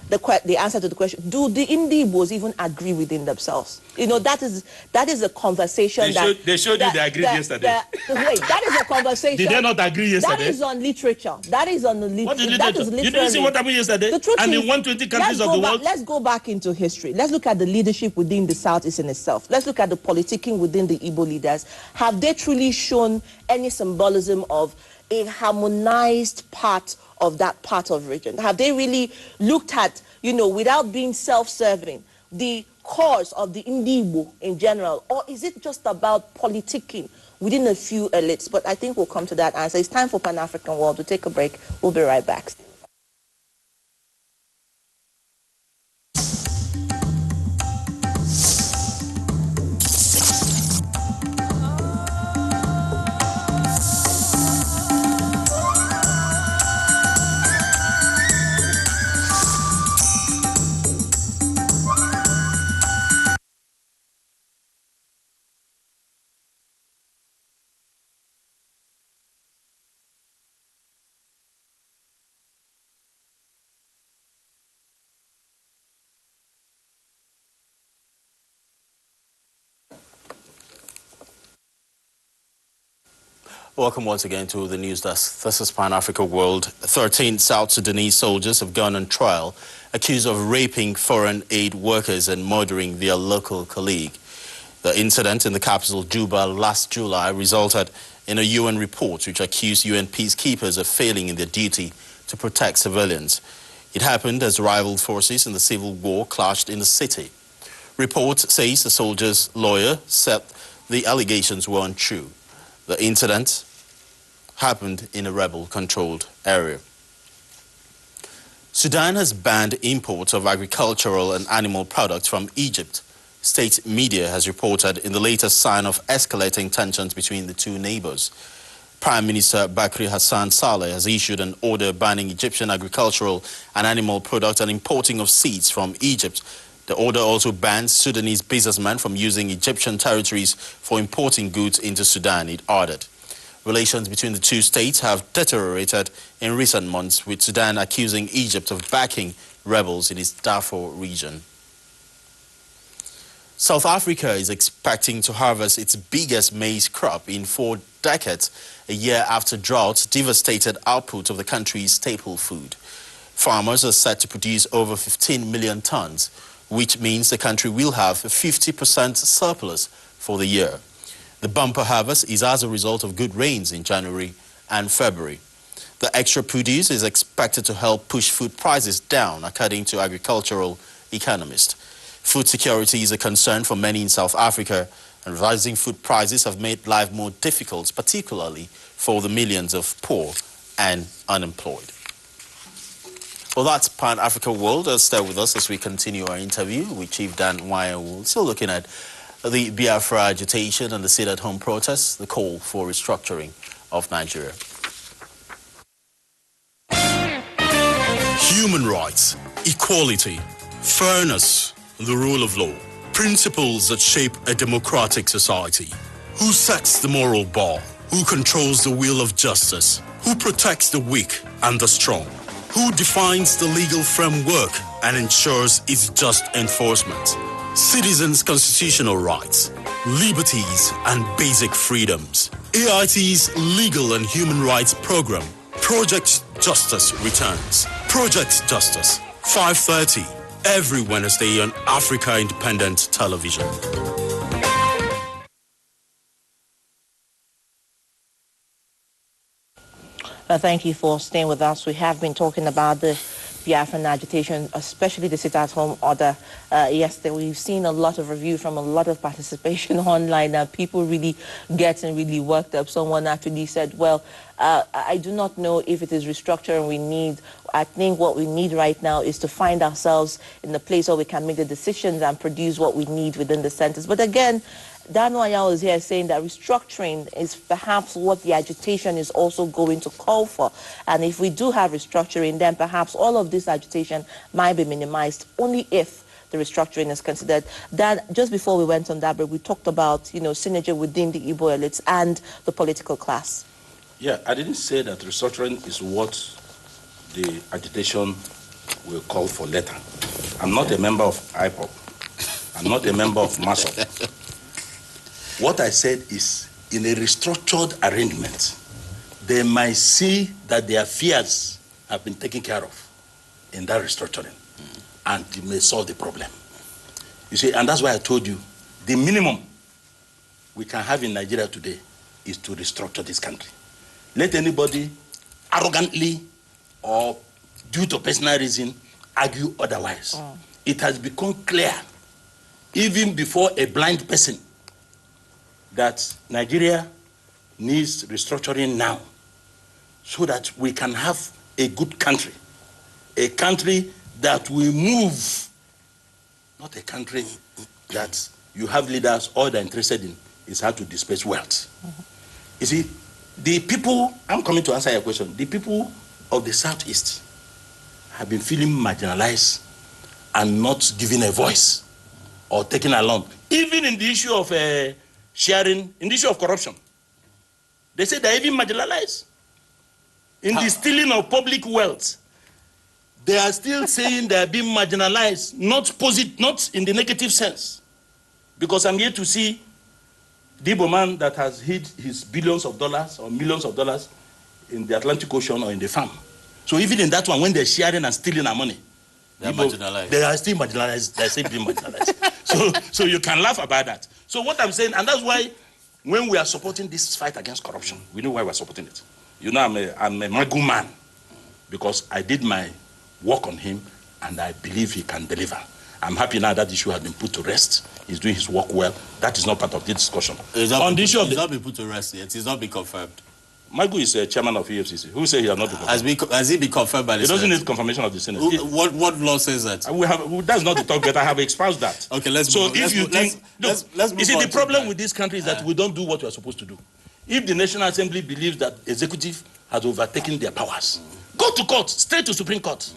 the answer to the question, do the Indigbos even agree within themselves? You know, that is a conversation they showed you they agreed yesterday. Wait, that is a conversation. Did they not agree yesterday? That is on literature. That is on the literature. What is literature? You didn't see what happened yesterday? The truth and is, in 120 countries of the world? Let's go back into history. Let's look at the leadership within the Southeast in itself. Let's look at the politicking within the Igbo leaders. Have they truly shown any symbolism of a harmonized part of that part of region? Have they really looked at, you know, without being self-serving, the cause of the Indigbo in general? Or is it just about politicking within a few elites? But I think we'll come to that answer. It's time for Pan-African World. We'll take a break. We'll be right back. Welcome once again to the news desk. This is Pan-Africa World. 13 South Sudanese soldiers have gone on trial, accused of raping foreign aid workers and murdering their local colleague. The incident in the capital, Juba, last July resulted in a UN report which accused UN peacekeepers of failing in their duty to protect civilians. It happened as rival forces in the civil war clashed in the city. Report says the soldiers' lawyer said the allegations were untrue. The incident happened in a rebel-controlled area. Sudan has banned imports of agricultural and animal products from Egypt. State media has reported in the latest sign of escalating tensions between the two neighbors. Prime Minister Bakri Hassan Saleh has issued an order banning Egyptian agricultural and animal products and importing of seeds from Egypt. The order also bans Sudanese businessmen from using Egyptian territories for importing goods into Sudan, it added. Relations between the two states have deteriorated in recent months, with Sudan accusing Egypt of backing rebels in its Darfur region. South Africa is expecting to harvest its biggest maize crop in 4 decades, a year after drought devastated output of the country's staple food. Farmers are set to produce over 15 million tons, which means the country will have a 50% surplus for the year. The bumper harvest is as a result of good rains in January and February. The extra produce is expected to help push food prices down, according to agricultural economists. Food security is a concern for many in South Africa, and rising food prices have made life more difficult, particularly for the millions of poor and unemployed. Well, that's Pan-Africa World. Stay with us as we continue our interview with Chief Dan Nwanyanwu. Still looking at the Biafra agitation and the sit-at-home protests, the call for restructuring of Nigeria. Human rights, equality, fairness, the rule of law, principles that shape a democratic society. Who sets the moral bar? Who controls the wheel of justice? Who protects the weak and the strong? Who defines the legal framework and ensures its just enforcement? Citizens' constitutional rights, liberties and basic freedoms. AIT's Legal and Human Rights Program, Project Justice returns. Project Justice, 5:30, every Wednesday on Africa Independent Television. Thank you for staying with us. We have been talking about the Biafran agitation, especially the sit-at-home order. Yesterday, we've seen a lot of review from a lot of participation online. People really getting really worked up. Someone actually said, well, I do not know if it is restructuring we need. I think what we need right now is to find ourselves in a place where we can make the decisions and produce what we need within the centers. But again, Nwanyanwu is here saying that restructuring is perhaps what the agitation is also going to call for. And if we do have restructuring, then perhaps all of this agitation might be minimized only if the restructuring is considered. That just before we went on that break, we talked about, synergy within the Igbo elites and the political class. Yeah, I didn't say that restructuring is what the agitation will call for later. I'm not a member of IPOB. I'm not a member of Massob. What I said is, in a restructured arrangement, they might see that their fears have been taken care of in that restructuring, and it may solve the problem. You see, and that's why I told you, the minimum we can have in Nigeria today is to restructure this country. Let anybody arrogantly or due to personal reason argue otherwise. It has become clear, even before a blind person, that Nigeria needs restructuring now so that we can have a good country, a country that will move, not a country that you have leaders all they're interested in is how to disperse wealth. You see, the people, I'm coming to answer your question, the people of the Southeast have been feeling marginalized and not given a voice or taken along. Even in the issue of sharing, in the issue of corruption, they say they're even marginalized. In the stealing of public wealth, they are still saying they're being marginalized, not in the negative sense. Because I'm here to see the Igbo man that has hid his billions of dollars or millions of dollars in the Atlantic Ocean or in the farm. So even in that one, when they're sharing and stealing our money, they're marginalized. They are still marginalized. They're still being marginalized. So you can laugh about that. So what I'm saying, and that's why when we are supporting this fight against corruption, we know why we're supporting it. You know, I'm a Magu man because I did my work on him and I believe he can deliver. I'm happy now that issue has been put to rest. He's doing his work well. That is not part of the discussion. It's not been put to rest yet. It's not been confirmed. Magu is a chairman of EFCC. Who said he has not been confirmed? Has he been confirmed by the Senate? It doesn't need confirmation of the Senate. What law says that? That's not the talk, but I have espoused that. Okay, let's move on. If you think, let's move you see, on the problem with this country is that we don't do what we are supposed to do. If the National Assembly believes that executive has overtaken their powers, go to court, straight to Supreme Court.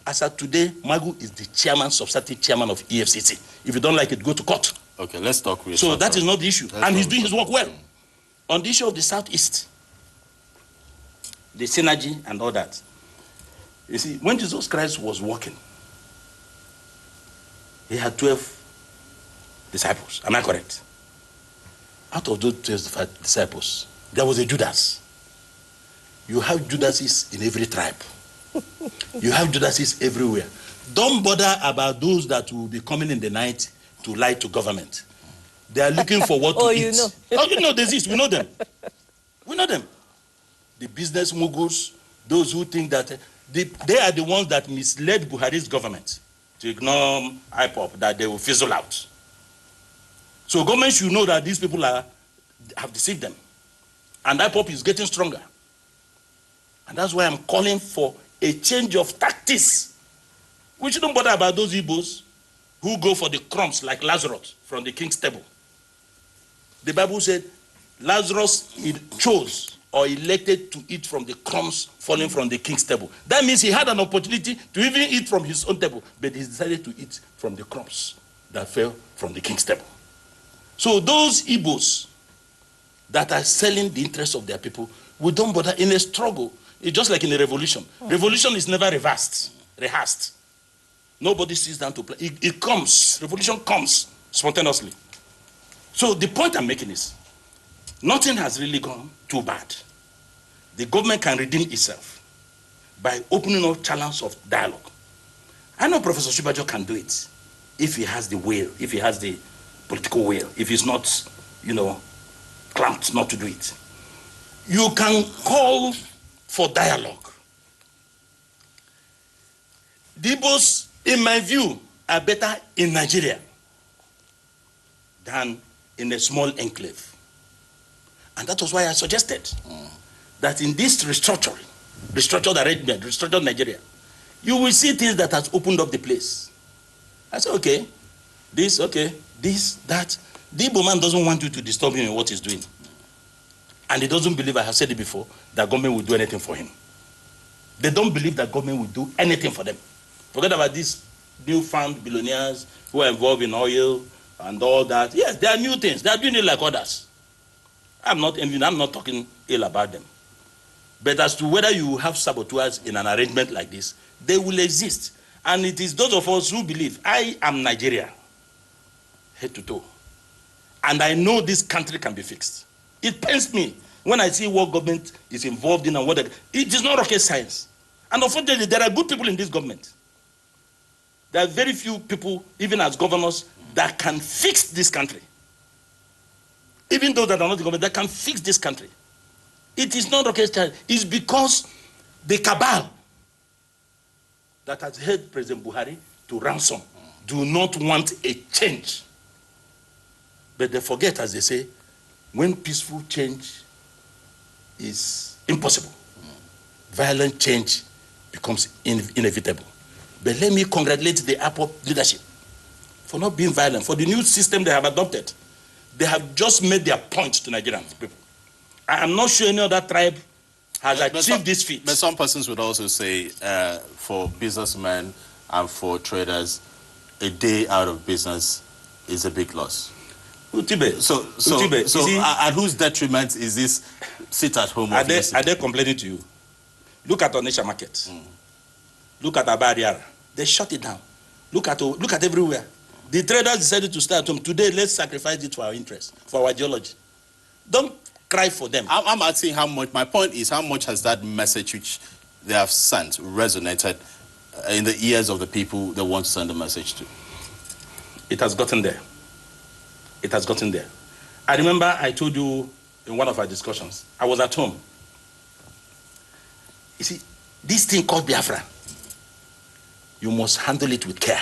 As of today, Magu is the chairman, substantive chairman of EFCC. If you don't like it, go to court. Okay, let's talk. So that is not the issue. And he's doing his work well. On the issue of the Southeast, the synergy and all that. You see, when Jesus Christ was walking, he had 12 disciples. Am I correct? Out of those 12 disciples, there was a Judas. You have Judases in every tribe. You have Judases everywhere. Don't bother about those that will be coming in the night to lie to government. They are looking for what to eat. You know. Oh, you know, there's this. We know them. We know them. The business moguls, those who think that they are the ones that misled Buhari's government to ignore IPOB, that they will fizzle out. So government should know that these people have deceived them. And IPOB is getting stronger. And that's why I'm calling for a change of tactics. We shouldn't bother about those Igbos who go for the crumbs like Lazarus from the king's table. The Bible said Lazarus chose or elected to eat from the crumbs falling from the king's table. That means he had an opportunity to even eat from his own table, but he decided to eat from the crumbs that fell from the king's table. So those Igbos that are selling the interests of their people, we don't bother in a struggle. It's just like in a revolution. Revolution is never rehearsed. Nobody sits down to play. It comes. Revolution comes spontaneously. So the point I'm making is, nothing has really gone too bad. The government can redeem itself by opening up channels of dialogue. I know Professor Shibajo can do it if he has the will, if he has the political will, if he's not, clamped not to do it. You can call for dialogue. The Igbos, in my view, are better in Nigeria than in a small enclave. And that was why I suggested that in this restructured arrangement, restructured Nigeria, you will see things that has opened up the place. I said, okay, this, that. The Igbo man doesn't want you to disturb him in what he's doing. And he doesn't believe, I have said it before, that government will do anything for him. They don't believe that government will do anything for them. Forget about these newfound billionaires who are involved in oil and all that. Yes, there are new things. They are doing it like others. I'm not talking ill about them. But as to whether you have saboteurs in an arrangement like this, they will exist. And it is those of us who believe, I am Nigeria, head to toe. And I know this country can be fixed. It pains me when I see what government is involved in and what it is not rocket science. And unfortunately, there are good people in this government. There are very few people, even as governors, that can fix this country. Even those that are not the government, that can fix this country. It is not rocket science. It's because the cabal that has held President Buhari to ransom do not want a change. But they forget, as they say, when peaceful change is impossible, violent change becomes inevitable. But let me congratulate the IPOB leadership for not being violent, for the new system they have adopted. They have just made their point to Nigerian people. I am not sure any other tribe has achieved this feat. But some persons would also say, for businessmen and for traders, a day out of business is a big loss. Utibe. So at whose detriment is this sit at home? Are they complaining to you? Look at Onisha Market. Look at Abariara. They shut it down. Look at everywhere. The traders decided to stay at home. Today, let's sacrifice it for our interest, for our ideology. Don't cry for them. I'm asking how much, my point is, how much has that message which they have sent resonated in the ears of the people they want to send the message to? It has gotten there. It has gotten there. I remember I told you in one of our discussions, I was at home. You see, this thing called Biafra, you must handle it with care.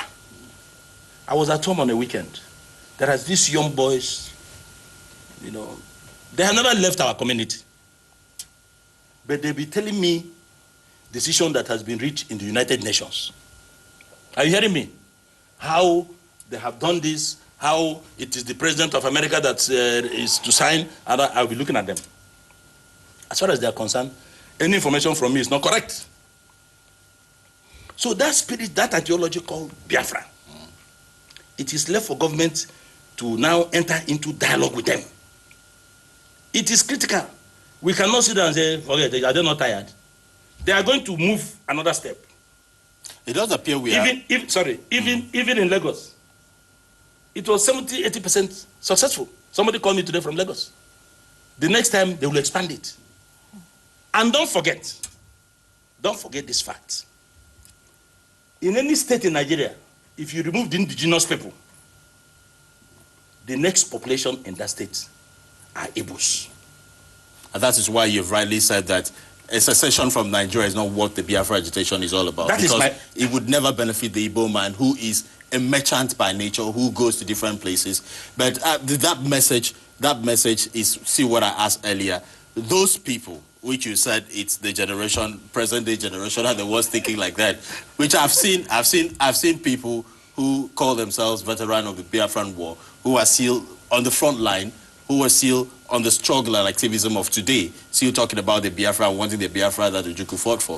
I was at home on a weekend. There are these young boys, you know, they have never left our community. But they'll be telling me decision that has been reached in the United Nations. Are you hearing me? How they have done this, how it is the president of America that is to sign, and I'll be looking at them. As far as they are concerned, any information from me is not correct. So that spirit, that ideological Biafra, it is left for government to now enter into dialogue with them. It is critical. We cannot sit there and say, forget it, are they not tired? They are going to move another step. It does appear we even in Lagos, it was 70–80% successful. Somebody called me today from Lagos. The next time, they will expand it. And don't forget this fact. In any state in Nigeria, if you remove the indigenous people, the next population in that state are Igbos. And that is why you've rightly said that a secession from Nigeria is not what the Biafra agitation is all about. It would never benefit the Igbo man who is a merchant by nature, who goes to different places. But that message is, see what I asked earlier, those people, which you said it's the generation, present-day generation, are the ones thinking like that, which I've seen people who call themselves veterans of the Biafran War, who are still on the front line, who are still on the struggle and activism of today, still talking about the Biafra and wanting the Biafra that Ojukwu fought for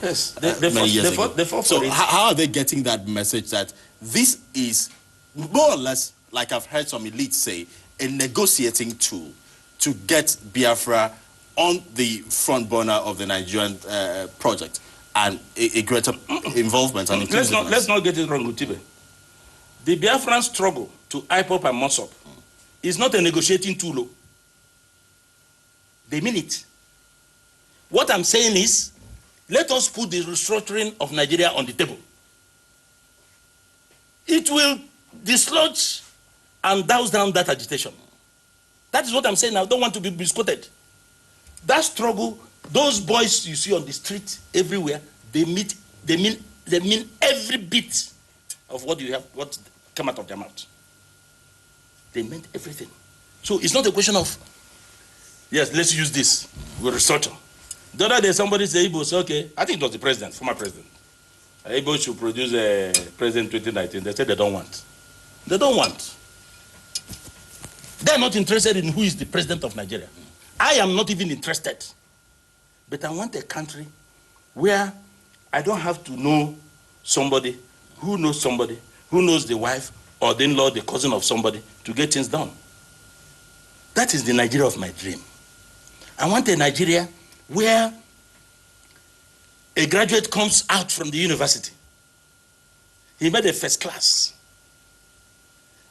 many years ago. So how are they getting that message that this is more or less, like I've heard some elites say, a negotiating tool to get Biafra on the front burner of the Nigerian project and a greater involvement and inclusiveness? Let's not get it wrong, Utibe. The Biafran struggle to IPOB and Massob is not a negotiating tool. They mean it. What I'm saying is, let us put the restructuring of Nigeria on the table. It will dislodge and douse down that agitation. That is what I'm saying now. I don't want to be misquoted. That struggle Those boys you see on the street everywhere, they mean every bit of what come out of their mouth. They meant everything. So it's not a question of, yes, let's use this. We'll restructure. The other day somebody said, Igbo said, okay, I think it was the president, former president. Igbo should produce a president 2019. They said they don't want. They don't want. They're not interested in who is the president of Nigeria. I am not even interested. But I want a country where I don't have to know somebody who knows the wife or the in-law, the cousin of somebody to get things done. That is the Nigeria of my dream. I want a Nigeria where a graduate comes out from the university. He made a first class.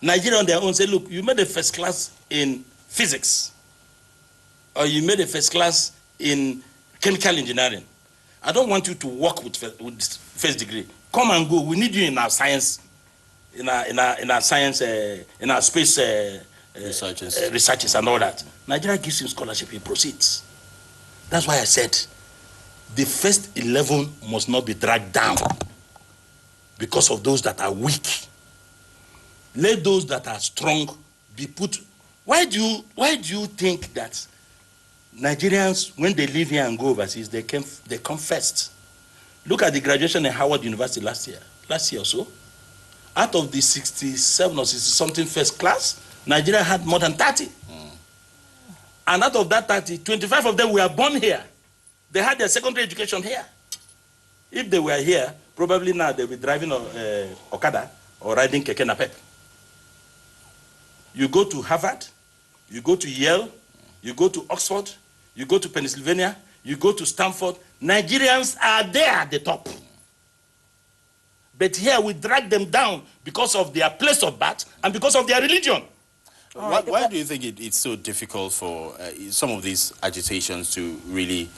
Nigeria on their own say, look, you made a first class in physics, or you made a first class in chemical engineering. I don't want you to work with first degree. Come and go. We need you in our science, in our science, in our space researches and all that. Nigeria gives him scholarship. He proceeds. That's why I said the first 11 must not be dragged down because of those that are weak. Let those that are strong be put. Why do you think that Nigerians, when they leave here and go overseas, they come first? Look at the graduation in Howard University last year or so. Out of the 67 or 60 something first class, Nigeria had more than 30. And out of that 30, 25 of them were born here. They had their secondary education here. If they were here, probably now they'll be driving Okada or riding Keke Napep. You go to Harvard, you go to Yale, you go to Oxford, you go to Pennsylvania, you go to Stanford. Nigerians are there at the top. But here we drag them down because of their place of birth and because of their religion. Why do you think it's so difficult for some of these agitations to really,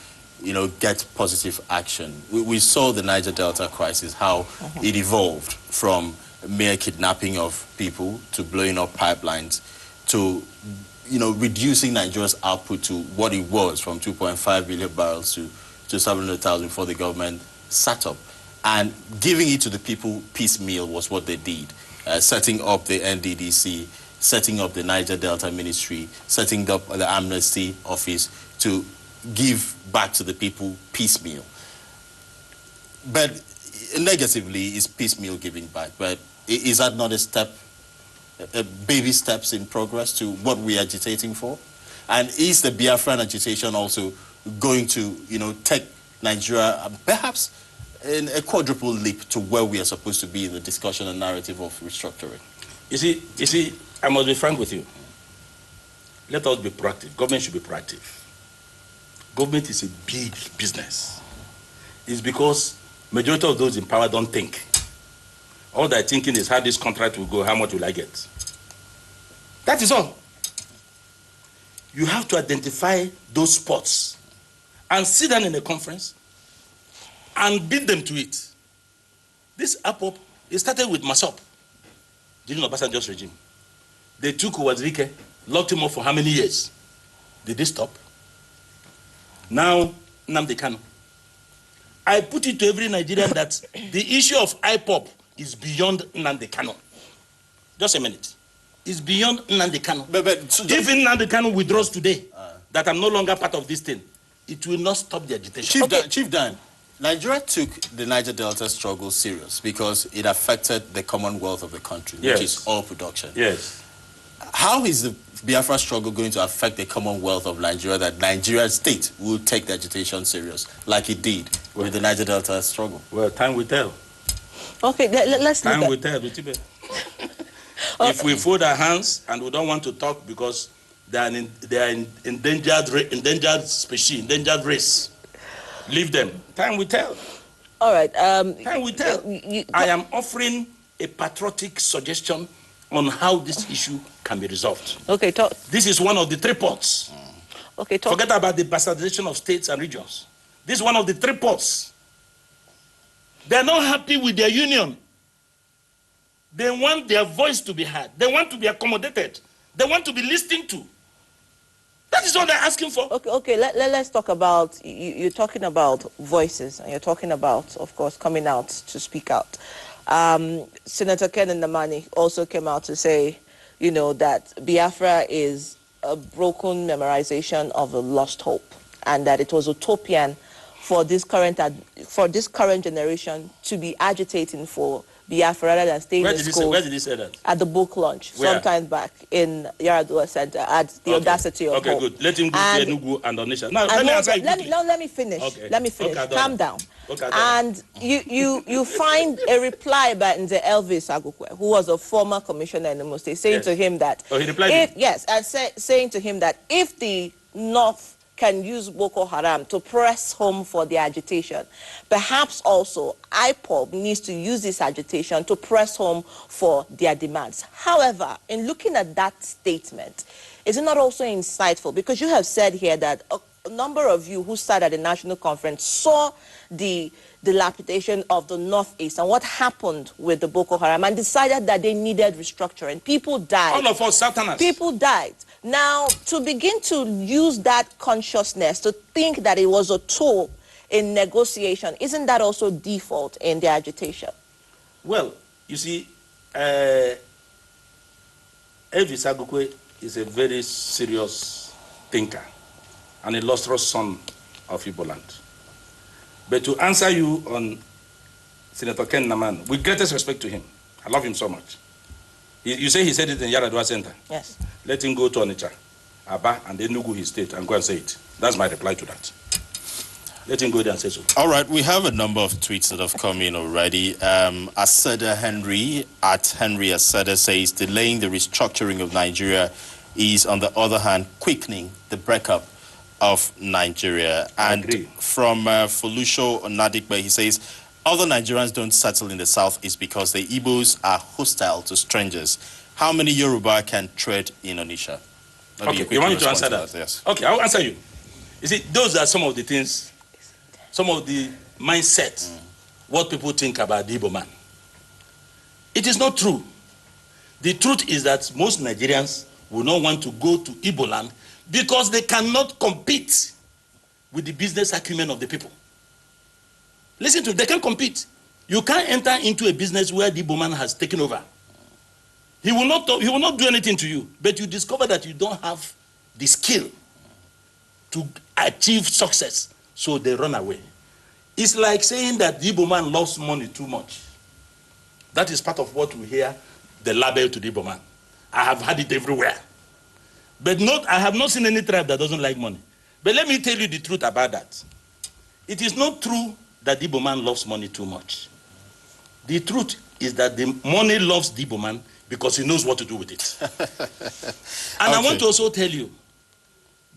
get positive action? We saw the Niger Delta crisis, how it evolved from mere kidnapping of people to blowing up pipelines to, reducing Nigeria's output to what it was from 2.5 billion barrels to 700,000 before the government sat up. And giving it to the people piecemeal was what they did, setting up the NDDC, setting up the Niger Delta Ministry, setting up the Amnesty Office to give back to the people piecemeal. But negatively, is piecemeal giving back. But is that not a step, baby steps in progress to what we're agitating for? And is the Biafran agitation also going to, take Nigeria perhaps in a quadruple leap to where we are supposed to be in the discussion and narrative of restructuring? You see, I must be frank with you. Let us be proactive. Government should be proactive. Government is a big business. It's because majority of those in power don't think. All they're thinking is how this contract will go, how much will I get? That is all. You have to identify those spots and sit down in a conference and beat them to it. This IPOB, it started with Massob, during Obasanjo's regime. They took Wazirike, locked him up for how many years? Did they stop? Now, Nnamdi Kanu. I put it to every Nigerian that the issue of IPOB is beyond Nnamdi Kanu. Just a minute. It's beyond Nnamdi Kanu. If Nnamdi Kanu withdraws today, that I'm no longer part of this thing, it will not stop the agitation. Chief Dan, Nigeria took the Niger Delta struggle serious because it affected the commonwealth of the country, which is oil production. Yes. How is the Biafra struggle going to affect the commonwealth of Nigeria that Nigeria state will take the agitation serious, like it did with the Niger Delta struggle? Well, time will tell. Okay, let's look at... Time will tell. If we fold our hands and we don't want to talk because they are endangered species, endangered race, leave them. Time will tell. All right. Time will tell. I am offering a patriotic suggestion on how this issue can be resolved. Okay, talk. This is one of the 3 ports. Okay, talk. Forget about the bastardization of states and regions. This is one of the 3 ports. They are not happy with their union. They want their voice to be heard. They want to be accommodated. They want to be listened to. That is what they're asking for. Okay. Let's talk about, you're talking about voices, and you're talking about, of course, coming out to speak out. Senator Ken Ndamani also came out to say, you know, that Biafra is a broken memorization of a lost hope, and that it was utopian for this current generation to be agitating for Biafra rather than staying in school. Where did he say that? At the book launch, sometime back in Yaradua Center at the Audacity of Hope. Okay, good. Let him go to Enugu and Onisha. Now, let me finish. Okay. Let me finish. Okay, calm down. Okay, and you find a reply by Nze Elvis Agukwe, who was a former commissioner in the State, saying to him that... Oh, he replied? Saying to him that if the North can use Boko Haram to press home for the agitation, perhaps also IPOB needs to use this agitation to press home for their demands. However, in looking at that statement, is it not also insightful? Because you have said here that a number of you who sat at the national conference saw the dilapidation of the Northeast and what happened with the Boko Haram and decided that they needed restructuring. People died. All of us, Satanás. People died. Now, to begin to use that consciousness, to think that it was a tool in negotiation, isn't that also default in the agitation? Well, you see, Elvis Agukwe is a very serious thinker and a illustrious son of Igbo land. But to answer you on Senator Ken Ndamani, with greatest respect to him, I love him so much. You say he said it in Yaradua Center? Yes. Let him go to Onitsha, Aba, and Enugu, his state, and go and say it. That's my reply to that. Let him go there and say so. All right, we have a number of tweets that have come in already. Aseda Henry, at Henry Aseda, says, delaying the restructuring of Nigeria is, on the other hand, quickening the breakup of Nigeria. And from Folusho Onadikbe, he says, other Nigerians don't settle in the south is because the Igbos are hostile to strangers. How many Yoruba can trade in Onitsha? Okay, you want me to answer that? Yes. Okay, I'll answer you. You see, those are some of the things, some of the mindset, what people think about the Igbo man. It is not true. The truth is that most Nigerians will not want to go to Igbo land because they cannot compete with the business acumen of the people. Listen to, they can't compete. You can't enter into a business where the Igbo man has taken over. He will not do anything to you, but you discover that you don't have the skill to achieve success, so they run away. It's like saying that the Igbo man loves money too much. That is part of what we hear, the label to the Igbo man. I have had it everywhere. But I have not seen any tribe that doesn't like money. But let me tell you the truth about that. It is not true that the Igbo man loves money too much. The truth is that the money loves the Igbo man because he knows what to do with it. And I want to also tell you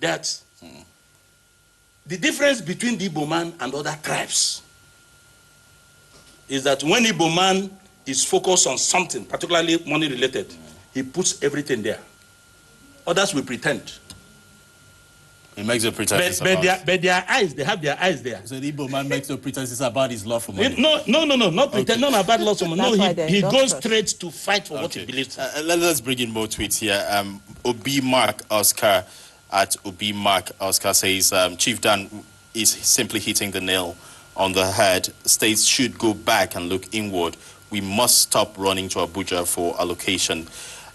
that the difference between the Igbo man and other tribes is that when Igbo man is focused on something, particularly money related, he puts everything there. Others will pretend. He makes a pretense but their eyes, they have their eyes there. So the Igbo man makes no pretenses about his love for money. No, not pretend, not about love for money. No, he goes straight to fight for what he believes in. Let's bring in more tweets here. Obi Mark Oscar at Obi Mark Oscar says, Chief Dan is simply hitting the nail on the head. States should go back and look inward. We must stop running to Abuja for allocation.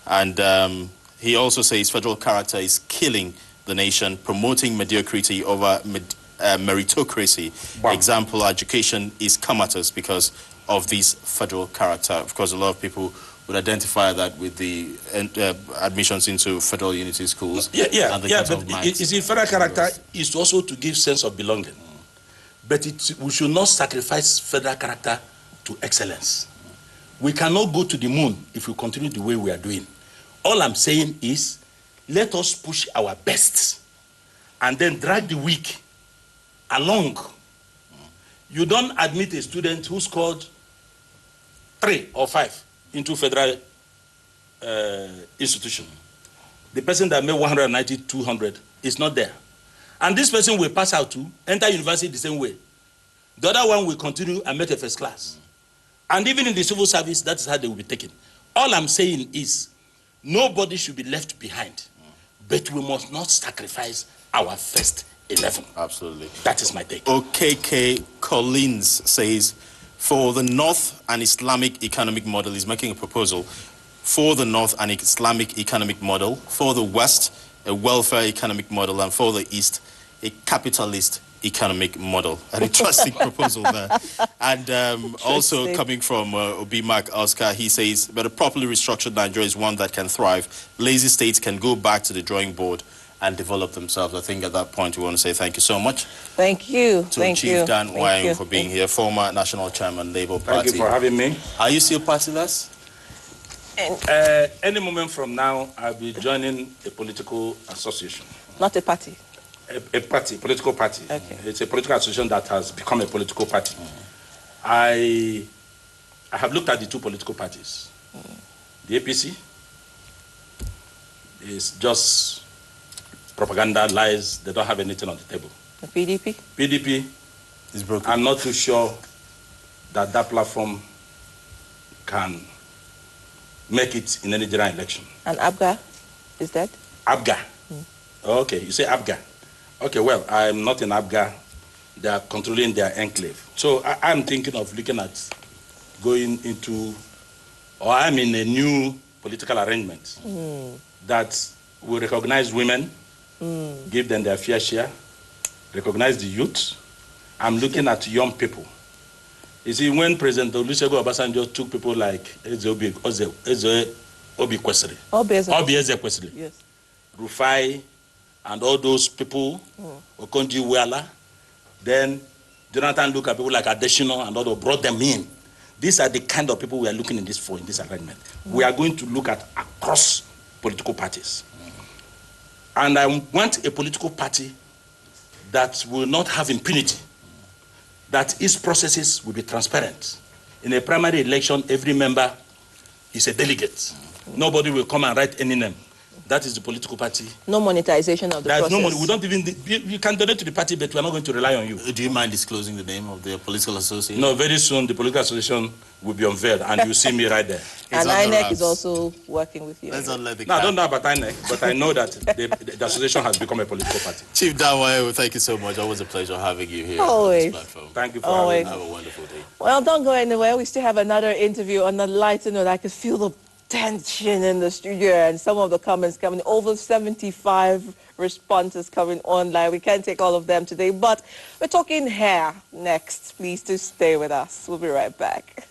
And he also says federal character is killing the nation, promoting mediocrity over meritocracy. Wow. Example, education is comatose because of this federal character. Of course, a lot of people would identify that with the admissions into federal unity schools. But you see, federal character is also to give sense of belonging. But we should not sacrifice federal character to excellence. We cannot go to the moon if we continue the way we are doing. All I'm saying is, let us push our best and then drag the weak along. You don't admit a student who scored 3 or 5 into federal institution. The person that made 190, 200 is not there. And this person will pass out to enter university the same way. The other one will continue and make a first class. And even in the civil service, that is how they will be taken. All I'm saying is, nobody should be left behind. but we must not sacrifice our first 11. Absolutely. That is my take. OKK Collins says, for the North, an Islamic economic model is making a proposal. For the North, an Islamic economic model. For the West, a welfare economic model. And for the East, a capitalist economic model. An interesting proposal there. And also coming from Obimak Oscar, he says, but a properly restructured Nigeria is one that can thrive. Lazy states can go back to the drawing board and develop themselves. I think at that point we want to say thank you so much. Thank you. To Chief Dan Nwanyanwu for being here, former National Chairman, Labour Party. Thank you for having me. Are you still partyless? Any moment from now, I'll be joining a political association. Not a party? A party, political party. Okay. It's a political association that has become a political party. I have looked at the two political parties. The APC is just propaganda, lies. They don't have anything on the table. The PDP? PDP is broken. I'm not too sure that that platform can make it in any general election. And ABGA is that? ABGA. Okay, you say ABGA. Okay, well, I'm not in ABGA. They are controlling their enclave. So I'm thinking of looking at going into, or I'm in a new political arrangement that will recognize women, give them their fair share, recognize the youth. I'm looking at young people. You see, when President Olusegun Obasanjo took people like Obi Kwesiri, yes, Rufai, and all those people, Okonji Iweala, then Jonathan looked at people like Adesina and all, brought them in. These are the kind of people we are looking in this for in this arrangement. We are going to look at across political parties. And I want a political party that will not have impunity, that its processes will be transparent. In a primary election, every member is a delegate. Nobody will come and write any name. That is the political party. No monetization of the process. No money. We don't even, you can donate to the party, but we are not going to rely on you. Do you mind disclosing the name of the political association? No, very soon the political association will be unveiled, and you'll see me right there. And INEC is also working with you. Let's not let the I don't know about INEC, but I know that the association has become a political party. Chief Dan Nwanyanwu, thank you so much. Always a pleasure having you here Always. on this platform. Thank you for having me. Have a wonderful day. Well, don't go anywhere. We still have another interview on the lighter note. I could feel the tension in the studio and some of the comments coming. Over 75 responses coming online. We can't take all of them today, but we're talking hair next. Please do stay with us. We'll be right back.